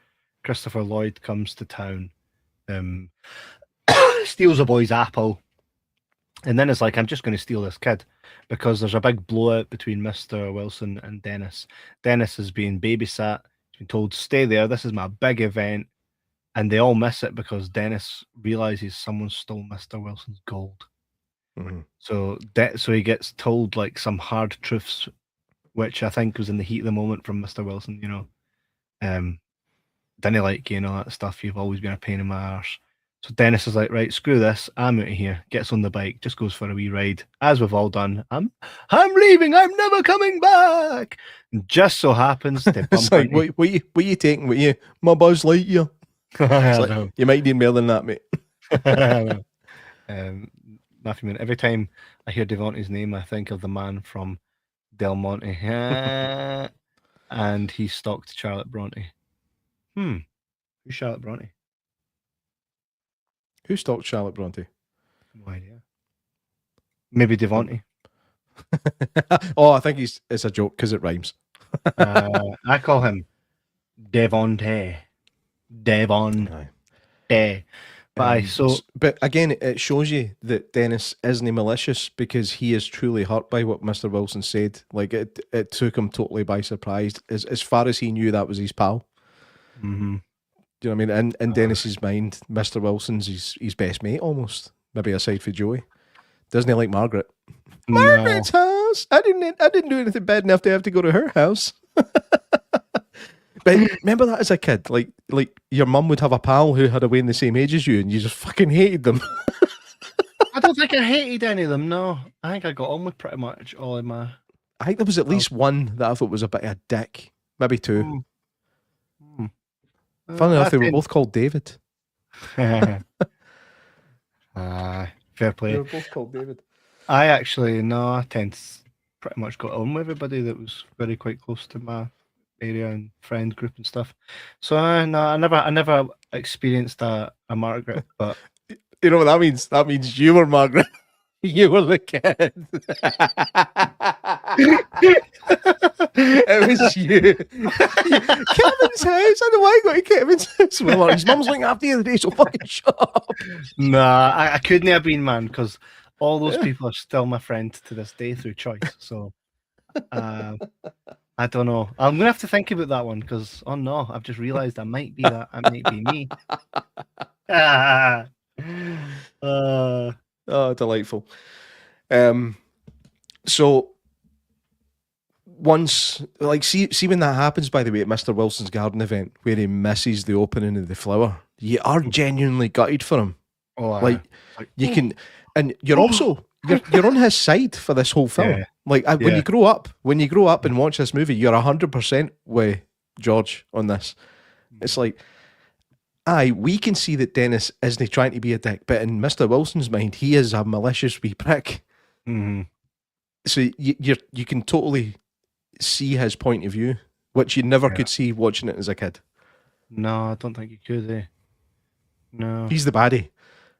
Christopher Lloyd comes to town, steals a boy's apple, and then it's like, I'm just going to steal this kid, because there's a big blowout between Mr. Wilson and Dennis. Dennis is being babysat. He's been told, stay there. This is my big event. And they all miss it because Dennis realizes someone stole Mr. Wilson's gold. Mm-hmm. So he gets told like some hard truths, which I think was in the heat of the moment from Mr. Wilson, you know. Didn't like, you know, that stuff. You've always been a pain in my arse. So Dennis is like, right, screw this. I'm out of here. Gets on the bike, just goes for a wee ride, as we've all done. I'm leaving. I'm never coming back. And just so happens to bump it's like, what you taking with you? My Buzz Lightyear. Like, you might need more than that, mate. Matthew, every time I hear Devontae's name, I think of the man from Del Monte. And he stalked Charlotte Bronte. Who's Charlotte Bronte? Who stalked Charlotte Bronte? No idea. Maybe Devontae. Oh, I think it's a joke because it rhymes. I call him Devontae. But again, it shows you that Dennis isn't malicious because he is truly hurt by what Mr. Wilson said. Like it took him totally by surprise. As far as he knew, that was his pal. Mm-hmm. Do you know what I mean? In Dennis's mind, Mr. Wilson's his best mate almost. Maybe aside for Joey. Doesn't he like Margaret? No. Margaret's house. I didn't do anything bad enough to have to go to her house. But remember that as a kid, like your mum would have a pal who had a way in the same age as you, and you just fucking hated them. I don't think I hated any of them. No, I think I got on with pretty much all of my. I think there was at least one that I thought was a bit of a dick, maybe two. Funny enough, they were both called David. Fair play. They were both called David. I tend to pretty much got on with everybody that was very quite close to my area and friend group and stuff. So I never experienced a Margaret, but you know what that means? That means you were Margaret. You were the kid. It was you. Kevin's house. I don't know why I got to Kevin's house. Well, his mum's looking after you the other day, so fucking shut up. Nah, I couldn't have been, man, because all those people are still my friend to this day through choice. So I don't know. I'm gonna have to think about that one because oh no, I've just realised I might be that. I might be me. Oh, delightful. So once, like, see when that happens, by the way, at Mr. Wilson's garden event, where he misses the opening of the flower, you are genuinely gutted for him. Oh, like you can, and you're also you're on his side for this whole film. Yeah. Like when you grow up and watch this movie, you're 100% with George on this. It's like, aye, we can see that Dennis isn't trying to be a dick, but in Mr. Wilson's mind, he is a malicious wee prick. Mm-hmm. So you can totally see his point of view, which you never could see watching it as a kid. No, I don't think you could. Eh? No, He's the baddie,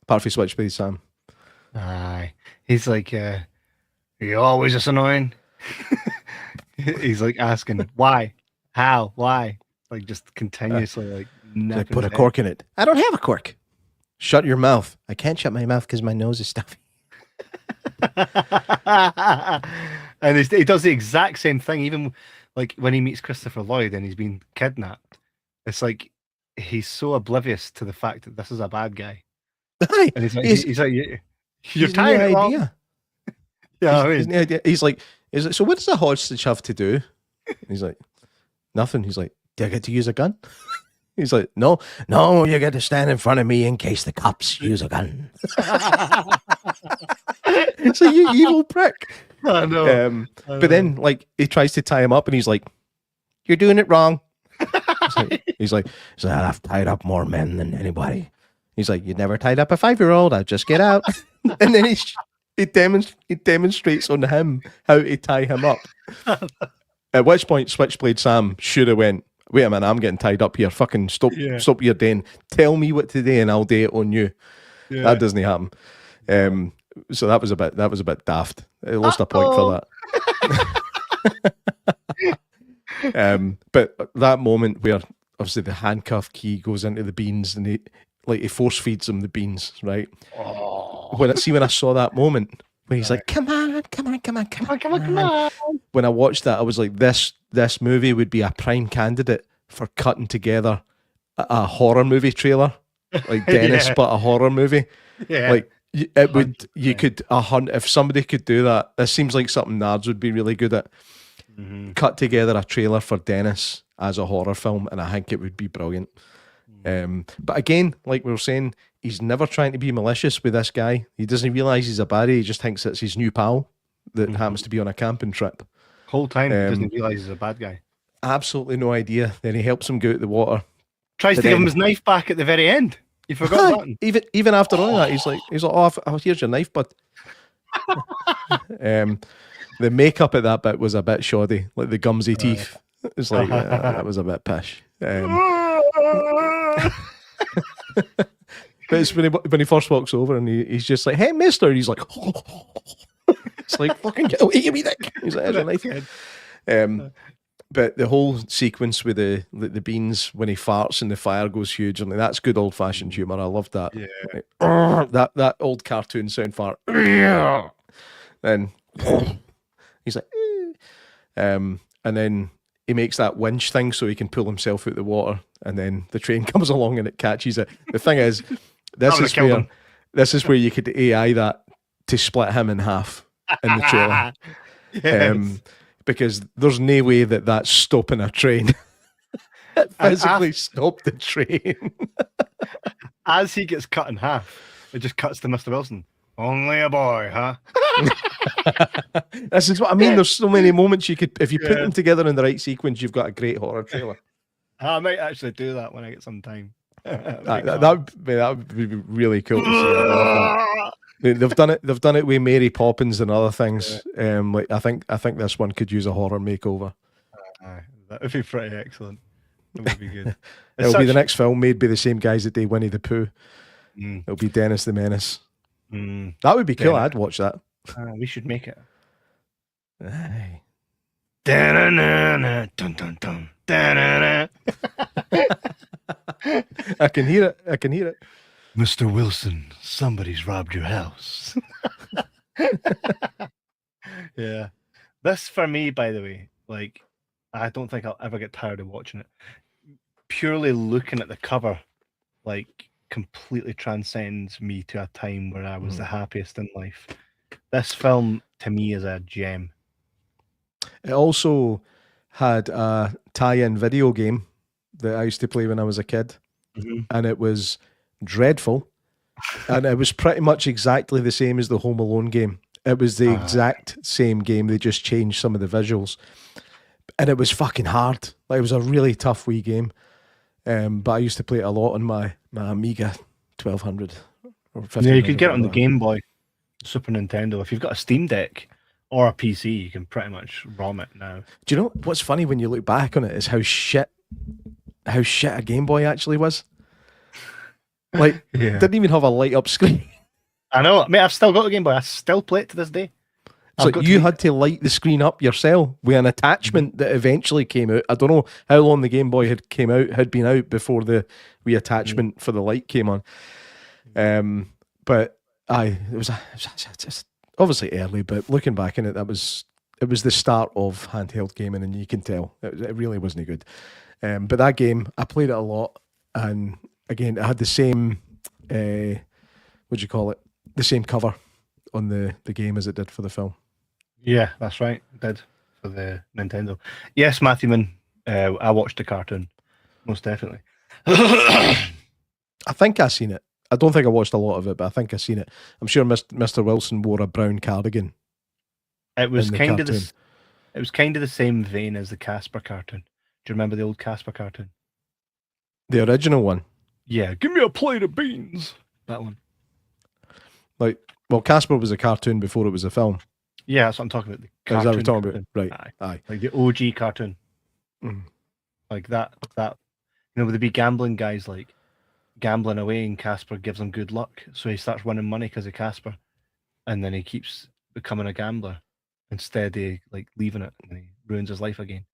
apart from Switchblade Sam. Aye, he's like, are you always this annoying? He's like asking why, how, why, like just continuously like. I put a cork in it. I don't have a cork. Shut your mouth. I can't shut my mouth because my nose is stuffy. And he does the exact same thing, even like when he meets Christopher Lloyd and he's been kidnapped. It's like he's so oblivious to the fact that this is a bad guy. Aye, and he's like, you're tying it wrong. Yeah, he's like, so what does a hostage have to do? He's like, nothing. He's like, do I get to use a gun? He's like, no, you get to stand in front of me in case the cops use a gun. It's like, you evil prick. I know. But then, like, he tries to tie him up and he's like, you're doing it wrong. He's like, I've tied up more men than anybody. He's like, you never tied up a 5-year-old. I'll just get out. And then he demonstrates on him how to tie him up. At which point, Switchblade Sam should have went, wait a minute, I'm getting tied up here. Fucking stop your den. Tell me what to do and I'll do it on you. Yeah. That doesn't happen. So that was a bit daft. I lost a point for that. But that moment where obviously the handcuff key goes into the beans and he force feeds him the beans, right? Oh. When I saw that moment where he's like, come on. When I watched that, I was like, this movie would be a prime candidate for cutting together a horror movie trailer, like Dennis, but a horror movie. Yeah, like it would. You could if somebody could do that. This seems like something Nards would be really good at. Mm-hmm. Cut together a trailer for Dennis as a horror film, and I think it would be brilliant. But again, like we were saying, he's never trying to be malicious with this guy. He doesn't realise he's a baddie. He just thinks it's his new pal that happens to be on a camping trip. Whole time he doesn't realise he's a bad guy. Absolutely no idea. Then he helps him go out the water. Tries to give him his knife back at the very end. You forgot that. Even after all that, he's like, oh, here's your knife, bud. The makeup at that bit was a bit shoddy, like the gumsy teeth. It's like that was a bit pish. But it's when he first walks over and he's just like, "Hey, mister," and he's like, it's like, fucking get away, you dick. He's like, "There's a knife." But the whole sequence with the beans when he farts and the fire goes huge, and like, that's good old fashioned humor. I love that. Yeah, like, that old cartoon sound fart. Then he's like, and then he makes that winch thing so he can pull himself out the water, and then the train comes along and it catches it. The thing is, this is where you could AI that to split him in half in the trailer. Yes. Because there's no way that that's stopping a train. It physically stopped the train. As he gets cut in half, it just cuts to Mr. Wilson. Only a boy, huh? This is what I mean. There's so many moments you could, if you put them together in the right sequence, you've got a great horror trailer. I might actually do that when I get some time. That would be really cool to see. They've done it with Mary Poppins and other things. Like I think this one could use a horror makeover. That would be pretty excellent. That would be good. It'll be the next film made by the same guys that do Winnie the Pooh. It'll be Dennis the Menace. That would be cool. I'd watch that. We should make it. Aye. Da-na-na-na, dun, dun, dun, da-na-na. I can hear it. Mr. Wilson, somebody's robbed your house. Yeah. This, for me, by the way, like, I don't think I'll ever get tired of watching it. Purely looking at the cover, like, completely transcends me to a time where I was the happiest in life. This film, to me, is a gem. It also had a tie-in video game that I used to play when I was a kid, and it was dreadful, and it was pretty much exactly the same as the Home Alone game. It was the exact same game. They just changed some of the visuals, and it was fucking hard. Like, it was a really tough wee game, but I used to play it a lot on my Amiga 1200 or 1500. Yeah, you could get it on the Game Boy, Super Nintendo. If you've got a Steam Deck or a PC, you can pretty much ROM it now. Do you know what's funny when you look back on it is how shit a Game Boy actually was? Like, didn't even have a light up screen. I know, mate. I've still got a Game Boy. I still play it to this day. So you had to light the screen up yourself with an attachment that eventually came out. I don't know how long the Game Boy had been out before the wee attachment for the light came on. But it was obviously early, but looking back in it, it was the start of handheld gaming, and you can tell it really wasn't good. But that game, I played it a lot, and again, it had the same the same cover on the game as it did for the film. Yeah, that's right. It did for the Nintendo. Yes, Matthewman, I watched the cartoon, most definitely. I think I've seen it. I don't think I watched a lot of it, but I think I've seen it. I'm sure Mr. Wilson wore a brown cardigan. It was kind of the same vein as the Casper cartoon. Do you remember the old Casper cartoon? The original one? Yeah, give me a plate of beans. That one. Like, well, Casper was a cartoon before it was a film. Yeah, that's what I'm talking about. The cartoon. Is that what you're talking about? Right. Aye. Like the OG cartoon. Like that, with the big gambling guys, like, gambling away, and Casper gives him good luck. So he starts winning money because of Casper. And then he keeps becoming a gambler instead of, like, leaving it, and he ruins his life again.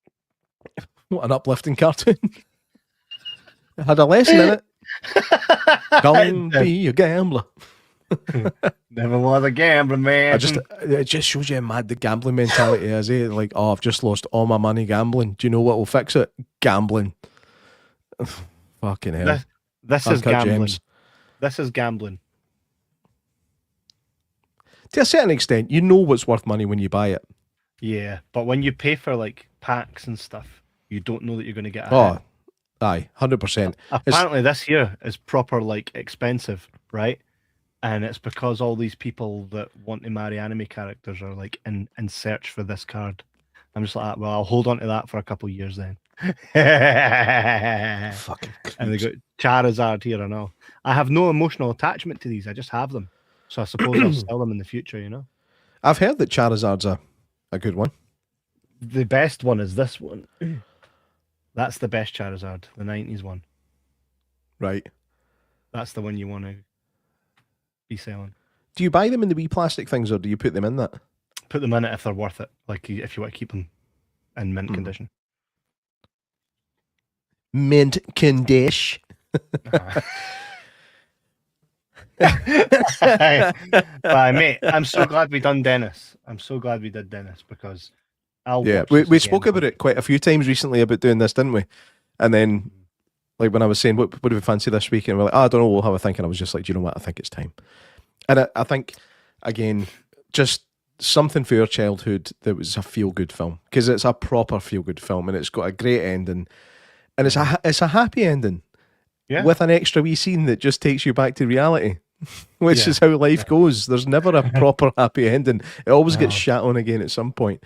What an uplifting cartoon. It had a lesson in it. Don't be a gambler. Never was a gambler, man. It just shows you how mad the gambling mentality is, eh? Like, oh, I've just lost all my money gambling. Do you know what will fix it? Gambling. Fucking hell. This is gambling. James. This is gambling. To a certain extent, you know what's worth money when you buy it. Yeah, but when you pay for, like, packs and stuff, you don't know that you're going to get a hit. Aye, 100%. Apparently this year is proper, like, expensive, right? And it's because all these people that want to marry anime characters are, like, in search for this card. I'm just like, well, I'll hold on to that for a couple of years then. Fucking creeps. And they got Charizard here and all. I have no emotional attachment to these. I just have them. So I suppose I'll sell them in the future, you know? I've heard that Charizard's a good one. The best one is this one. That's the best Charizard, the 90s one. Right. That's the one you want to be selling. Do you buy them in the wee plastic things, or do you put them in that? Put them in it if they're worth it. Like, if you want to keep them in mint condition. Mint condition. But mate, I'm so glad we done Dennis. I'm so glad we did Dennis, because we spoke about it quite a few times recently about doing this, didn't we? And then, like, when I was saying, what do we fancy this week? And we're like, I don't know, we'll have a think. And I was just like, do you know what? I think it's time. And I think, again, just something for your childhood that was a feel-good film, because it's a proper feel-good film, and it's got a great ending, and it's a happy ending, with an extra wee scene that just takes you back to reality, which is how life goes. There's never a proper happy ending. It always gets shat on again at some point.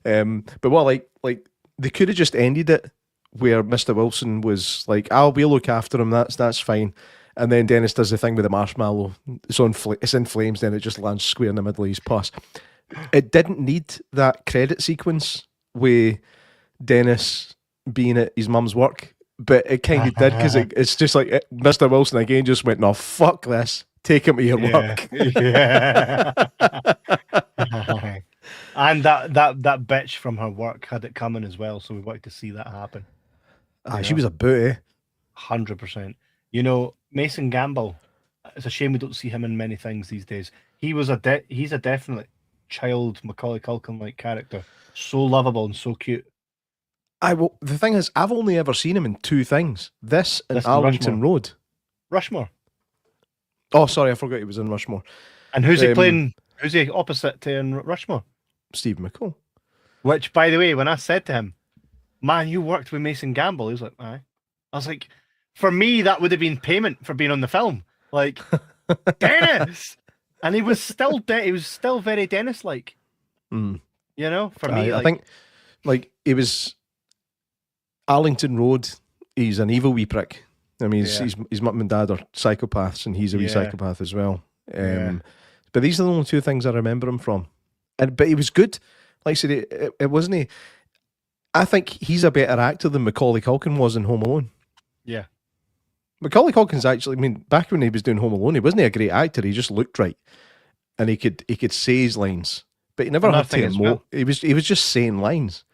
But what, like they could have just ended it where Mr. Wilson was like, we'll look after him, that's fine. And then Dennis does the thing with the marshmallow. It's in flames, then it just lands square in the middle of his puss. It didn't need that credit sequence with Dennis being at his mum's work, but it kind of did, because it's just like Mr. Wilson again just went, no, fuck this. take him to your work. Yeah. And that bitch from her work had it coming as well, so we wanted to see that happen. She was a booty. 100%. Mason Gamble. It's a shame we don't see him in many things these days. He's a definite child Macaulay Culkin like character. So lovable and so cute. The thing is, I've only ever seen him in two things. This and Arlington Road. Rushmore. Oh, sorry, I forgot he was in Rushmore. And who's he playing? Who's he opposite to in Rushmore? Steve McCall. Which, by the way, when I said to him, "Man, you worked with Mason Gamble," he was like, "Aye." I was like, for me, that would have been payment for being on the film. Like, Dennis! And he was still very Dennis-like. For me. I think, like, he was Arlington Road, he's an evil wee prick. I mean, his mum and dad are psychopaths, and he's a wee psychopath as well. But these are the only two things I remember him from. But he was good. Like I said, it wasn't. I think he's a better actor than Macaulay Culkin was in Home Alone. Yeah. Macaulay Culkin's actually, back when he was doing Home Alone, he wasn't a great actor. He just looked right, and he could say his lines, but he never had to emote. Well, he was just saying lines.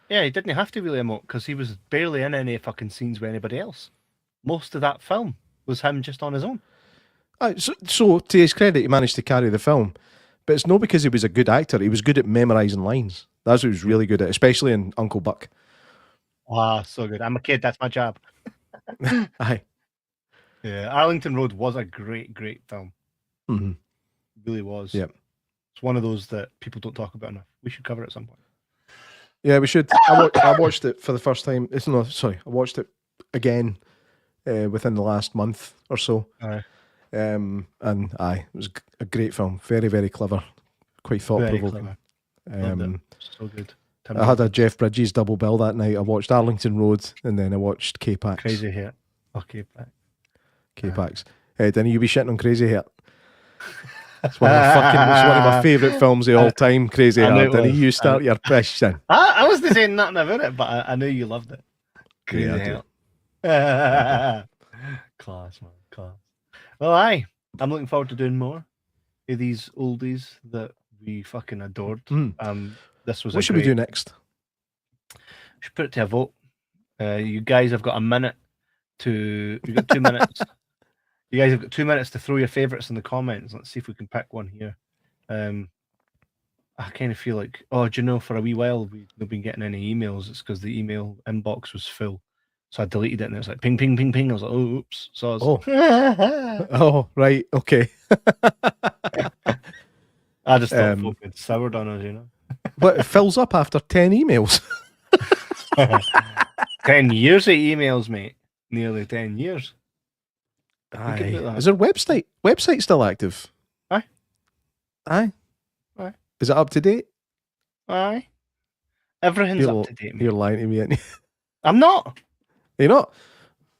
Yeah, he didn't have to really emote because he was barely in any fucking scenes with anybody else. Most of that film was him just on his own. So to his credit, he managed to carry the film, but it's not because he was a good actor. He was good at memorising lines. That's what he was really good at, especially in Uncle Buck. Wow, so good. I'm a kid. That's my job. Aye. Yeah, Arlington Road was a great, great film. Mm-hmm. It really was. Yeah. It's one of those that people don't talk about enough. We should cover it at some point. Yeah, we should. I watched it for the first time. I watched it again within the last month or so. Aye. And it was a great film. Very, very clever. Quite thought-provoking. So good. I had a Jeff Bridges double bill that night. I watched Arlington Road and then I watched K-Pax. Crazy Hit. Oh, K-Pax. K-Pax. Hey, didn't you be shitting on Crazy Heart? It's one of my favourite films of all time, Crazy Heart. Didn't you start your question? I wasn't saying nothing about it, but I knew you loved it. Crazy Heart. Class, man. Class. Well, I'm looking forward to doing more of these oldies that we fucking adored. This was. What should we do next? We should put it to a vote. You guys have got a minute to. You've got 2 minutes. You guys have got 2 minutes to throw your favourites in the comments. Let's see if we can pick one here. I kind of feel like, for a wee while we've not been getting any emails. It's because the email inbox was full. So I deleted it and it was like ping, ping, ping, ping. I was like, oh, oops. So I was oh, right. Okay. I just thought folk had soured on us, But it fills up after 10 emails. 10 years of emails, mate. Nearly 10 years. Aye. Is their website still active? Aye. Is it up to date? Aye. Everything's up to date, mate. You're lying to me, aren't you? I'm not. You're not?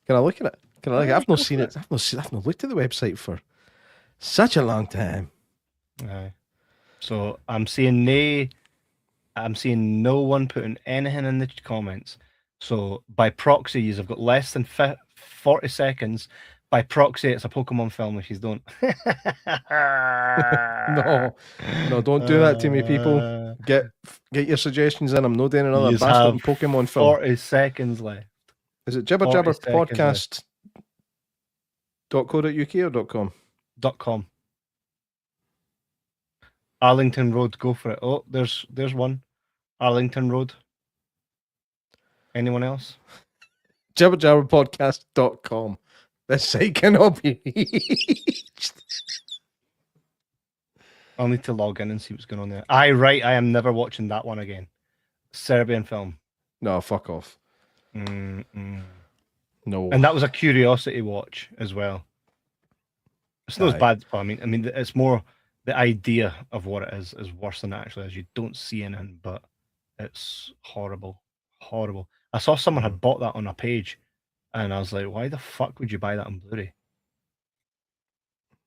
Can I look at it? I've not seen it. I've not looked at the website for such a long time. Aye. So I'm seeing no one putting anything in the comments. So by proxy, you've got less than 40 seconds. By proxy, it's a Pokemon film if you don't. No, don't do that to me, people. Get your suggestions in. I'm not doing another bastard Pokemon film. 40 seconds left. Is it Jibber Jabber Podcast .co.uk or .com? .com. Arlington Road, go for it. Oh, there's one. Arlington Road. Anyone else? JibberJabberPodcast.com. This site cannot be reached. I'll need to log in and see what's going on there. Right. I am never watching that one again. Serbian film. No, fuck off. No. And that was a curiosity watch as well. It's not as bad. I mean, it's more the idea of what it is worse than it actually is. You don't see anything, but it's horrible. Horrible. I saw someone had bought that on a page. And I was like, why the fuck would you buy that on Blu-ray?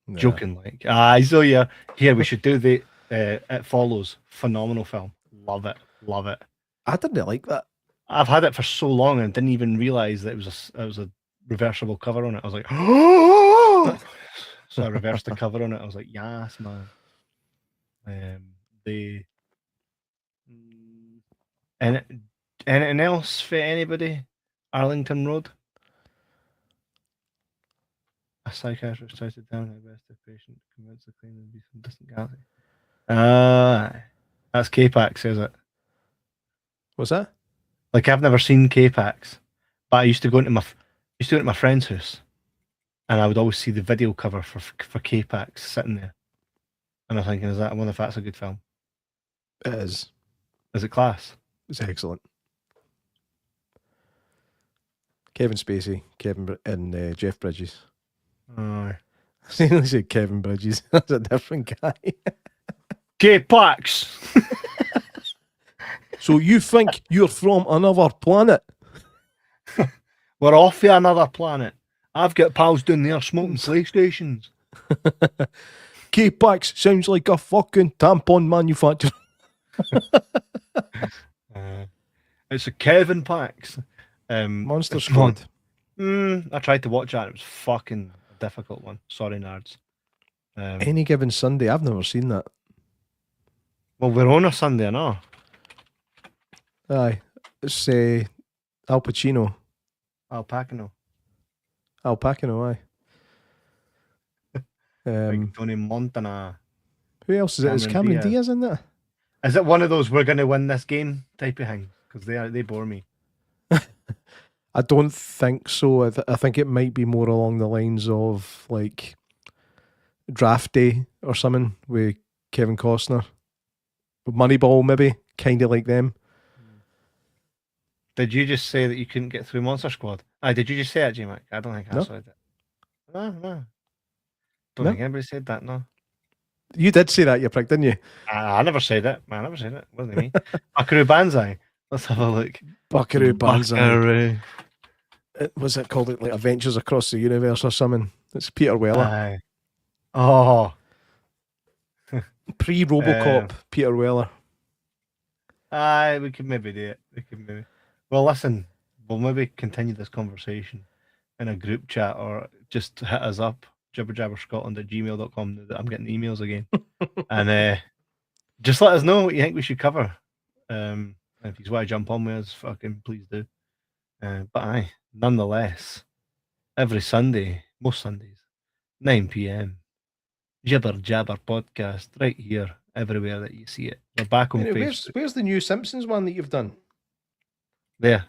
Yeah. Joking, like. So yeah. Here, we should do the It Follows. Phenomenal film. Love it. Love it. I didn't like that. I've had it for so long and didn't even realise that it was a reversible cover on it. I was like, oh! So I reversed the cover on it. I was like, yes, man. They anything else for anybody? Arlington Road. A psychiatrist tries to down the best of patient, convince the claim to be from distant galaxy. That's K-Pax, is it? What's that? Like, I've never seen K-Pax, but I used to go into my friend's house, and I would always see the video cover for K-Pax sitting there, and I'm thinking, I wonder if that's a good film. It is. Is it class? It's excellent. Kevin Spacey, and Jeff Bridges. Oh. I said Kevin Bridges. That's a different guy. K-Pax. So you think you're from another planet? We're off to another planet. I've got pals down there smoking PlayStations. K-Pax sounds like a fucking tampon manufacturer. It's a Kevin Pax. Monster Squad. I tried to watch that. It was fucking a difficult one. Sorry, nerds. Any Given Sunday. I've never seen that. Well, we're on a Sunday, no? Aye. It's Al Pacino. Al Pacino. Aye. Like Tony Montana. Who else is it? Is Cameron Diaz in that? Is it one of those we're going to win this game type of thing? Because they bore me. I don't think so. I think it might be more along the lines of like Draft Day or something with Kevin Costner. Moneyball, maybe. Kind of like them. Did you just say that you couldn't get through Monster Squad? Did you just say it, J-Mac? I don't think I said it. No. Don't think anybody said that, no. You did say that, you prick, didn't you? I never said it. It wasn't me. Buckaroo Banzai. Let's have a look. Buckaroo Banzai. Was it called like Adventures Across the Universe or something? It's Peter Weller. Oh. Pre-Robocop, Peter Weller. We could maybe do it. Well, listen, we'll maybe continue this conversation in a group chat or just hit us up, jibberjabberscotland@gmail.com. I'm getting emails again. And just let us know what you think we should cover. And if you want to jump on with us, fucking please do. But nonetheless, every Sunday, most Sundays, 9 p.m, Jibber Jabber Podcast, right here, everywhere that you see it. We're back on Facebook. Where's the new Simpsons one that you've done? There.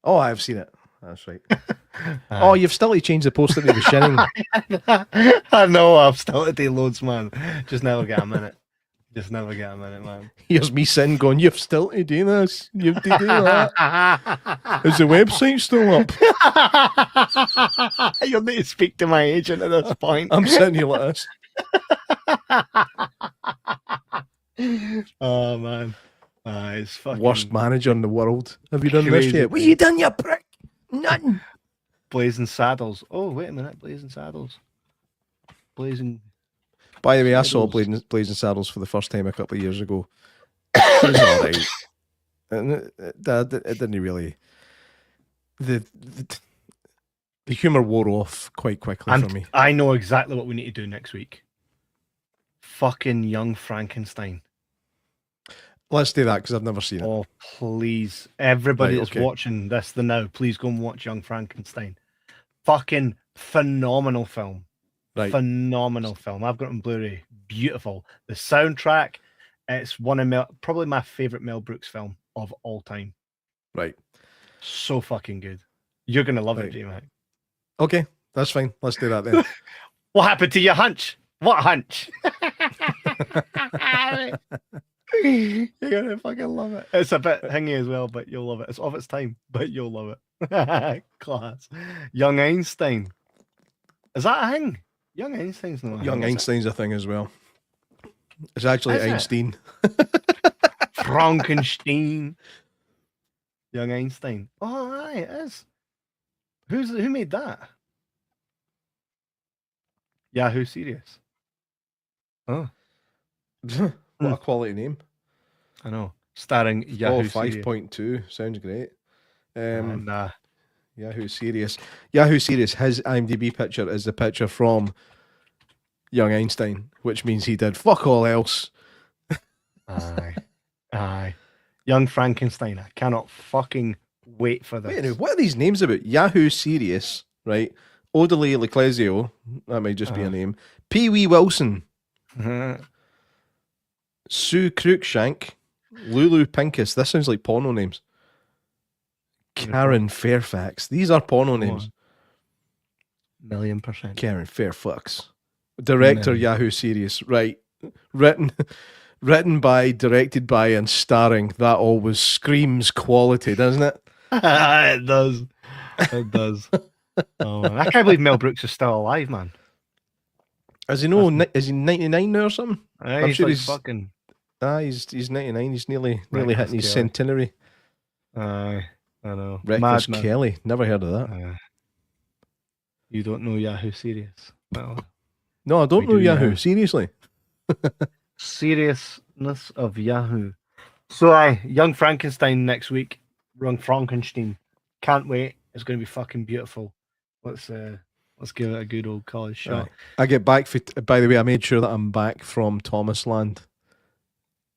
Oh, I've seen it. That's right. Oh, you've still to change the post that they were sharing. I know, I've still to do loads, man. Just never get a minute. Man. Here's me sitting going, you've still to do this. You have to do that. Is the website still up? You'll need to speak to my agent at this point. I'm sitting here like this. Oh, man. It's fucking... Worst manager in the world. Have you done this yet? What you done, you prick? Nothing. Blazing Saddles. Oh, wait a minute. Blazing Saddles. By the way, I saw Blazing Saddles for the first time a couple of years ago. It was alright. And it didn't really... The humour wore off quite quickly for me. I know exactly what we need to do next week. Fucking Young Frankenstein. Let's do that because I've never seen it. Oh, please. Everybody that's watching this now, please go and watch Young Frankenstein. Fucking phenomenal film. Right. Phenomenal film. I've got it on Blu-ray. Beautiful. The soundtrack, it's one of probably my favourite Mel Brooks film of all time. Right. So fucking good. You're going to love it, J-Mac. Okay, that's fine. Let's do that then. What happened to your hunch? What hunch? You're gonna fucking love it. It's a bit hingy as well, but you'll love it. It's of its time, but you'll love it. Class. Young Einstein. Is that a thing? Young Einstein's not a Young thing, Einstein's a thing as well. It's actually Einstein. Frankenstein. Young Einstein. Oh, aye, it is. Who made that? Yahoo Serious. Oh. What a quality name. I know. Starring Yahoo Serious. 5.2. Sounds great. Nah. Yahoo Serious. Yahoo Serious, his IMDb picture is the picture from young Einstein, which means he did fuck all else. Aye. Young Frankenstein. I cannot fucking wait for this. Wait, what are these names about? Yahoo Serious, right? Odelay Leclesio, that might just be a name. Pee Wee Wilson. Sue Cruikshank. Lulu Pincus. This sounds like porno names. Karen Fairfax. These are porno names. 1,000,000%. Karen Fairfax. Director Yahoo Serious. Right. Written by, directed by, and starring. That always screams quality, doesn't it? It does. It does. Oh, man. I can't believe Mel Brooks is still alive, man. Is he 99 now or something? I'm sure he's fucking. He's 99. He's nearly hitting his centenary. I know. Reckless Kelly. Never heard of that. You don't know Yahoo Serious? Well, no, I don't know Yahoo. Seriously. Seriousness of Yahoo. So, Young Frankenstein next week. Young Frankenstein. Can't wait. It's going to be fucking beautiful. Let's give it a good old college shot. I get back. By the way, I made sure that I'm back from Thomasland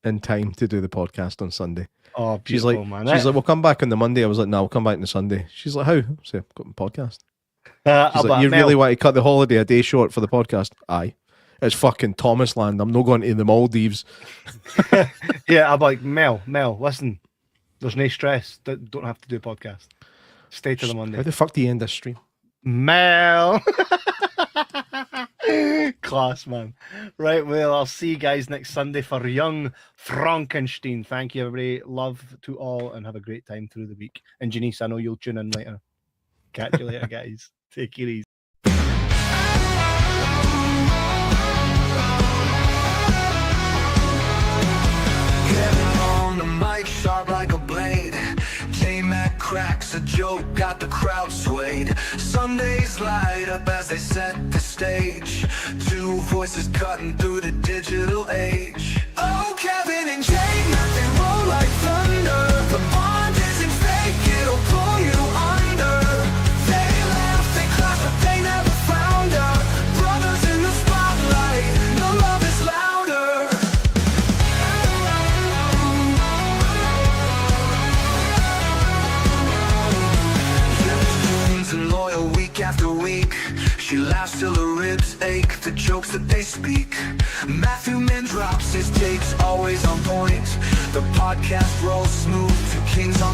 in time to do the podcast on Sunday. Oh, beautiful, man. She's like, we'll come back on the Monday. I was like, no, we'll come back on the Sunday. She's like, how? So I've got my podcast. She's like, you really want to cut the holiday a day short for the podcast? Aye. It's fucking Thomasland. I'm not going to the Maldives. Yeah, I'm like, Mel, listen. There's no stress. Don't have to do a podcast. Stay to the Monday. How the fuck do you end this stream? Mel. Class, man. Right, well, I'll see you guys next Sunday for Young Frankenstein. Thank you, everybody. Love to all and have a great time through the week. And Janice, I know you'll tune in later. Catch you later, guys. Take it easy. Kevin on the mic, sharp like a blade. Jay Mack cracks a joke, got the crowd swayed. Sundays light up as they set the stage. Two voices cutting through the digital age. Oh, Kevin and Jay Mack, they roll like thunder. The bond isn't fake, it'll pull you under. They laugh, they clap, but they never found her. Brothers in the spotlight, no love is louder. And loyal week after week. She laughs till her ribs ache, the jokes that they speak. Matthew Min drops his takes, always on point. The podcast rolls smooth, two kings on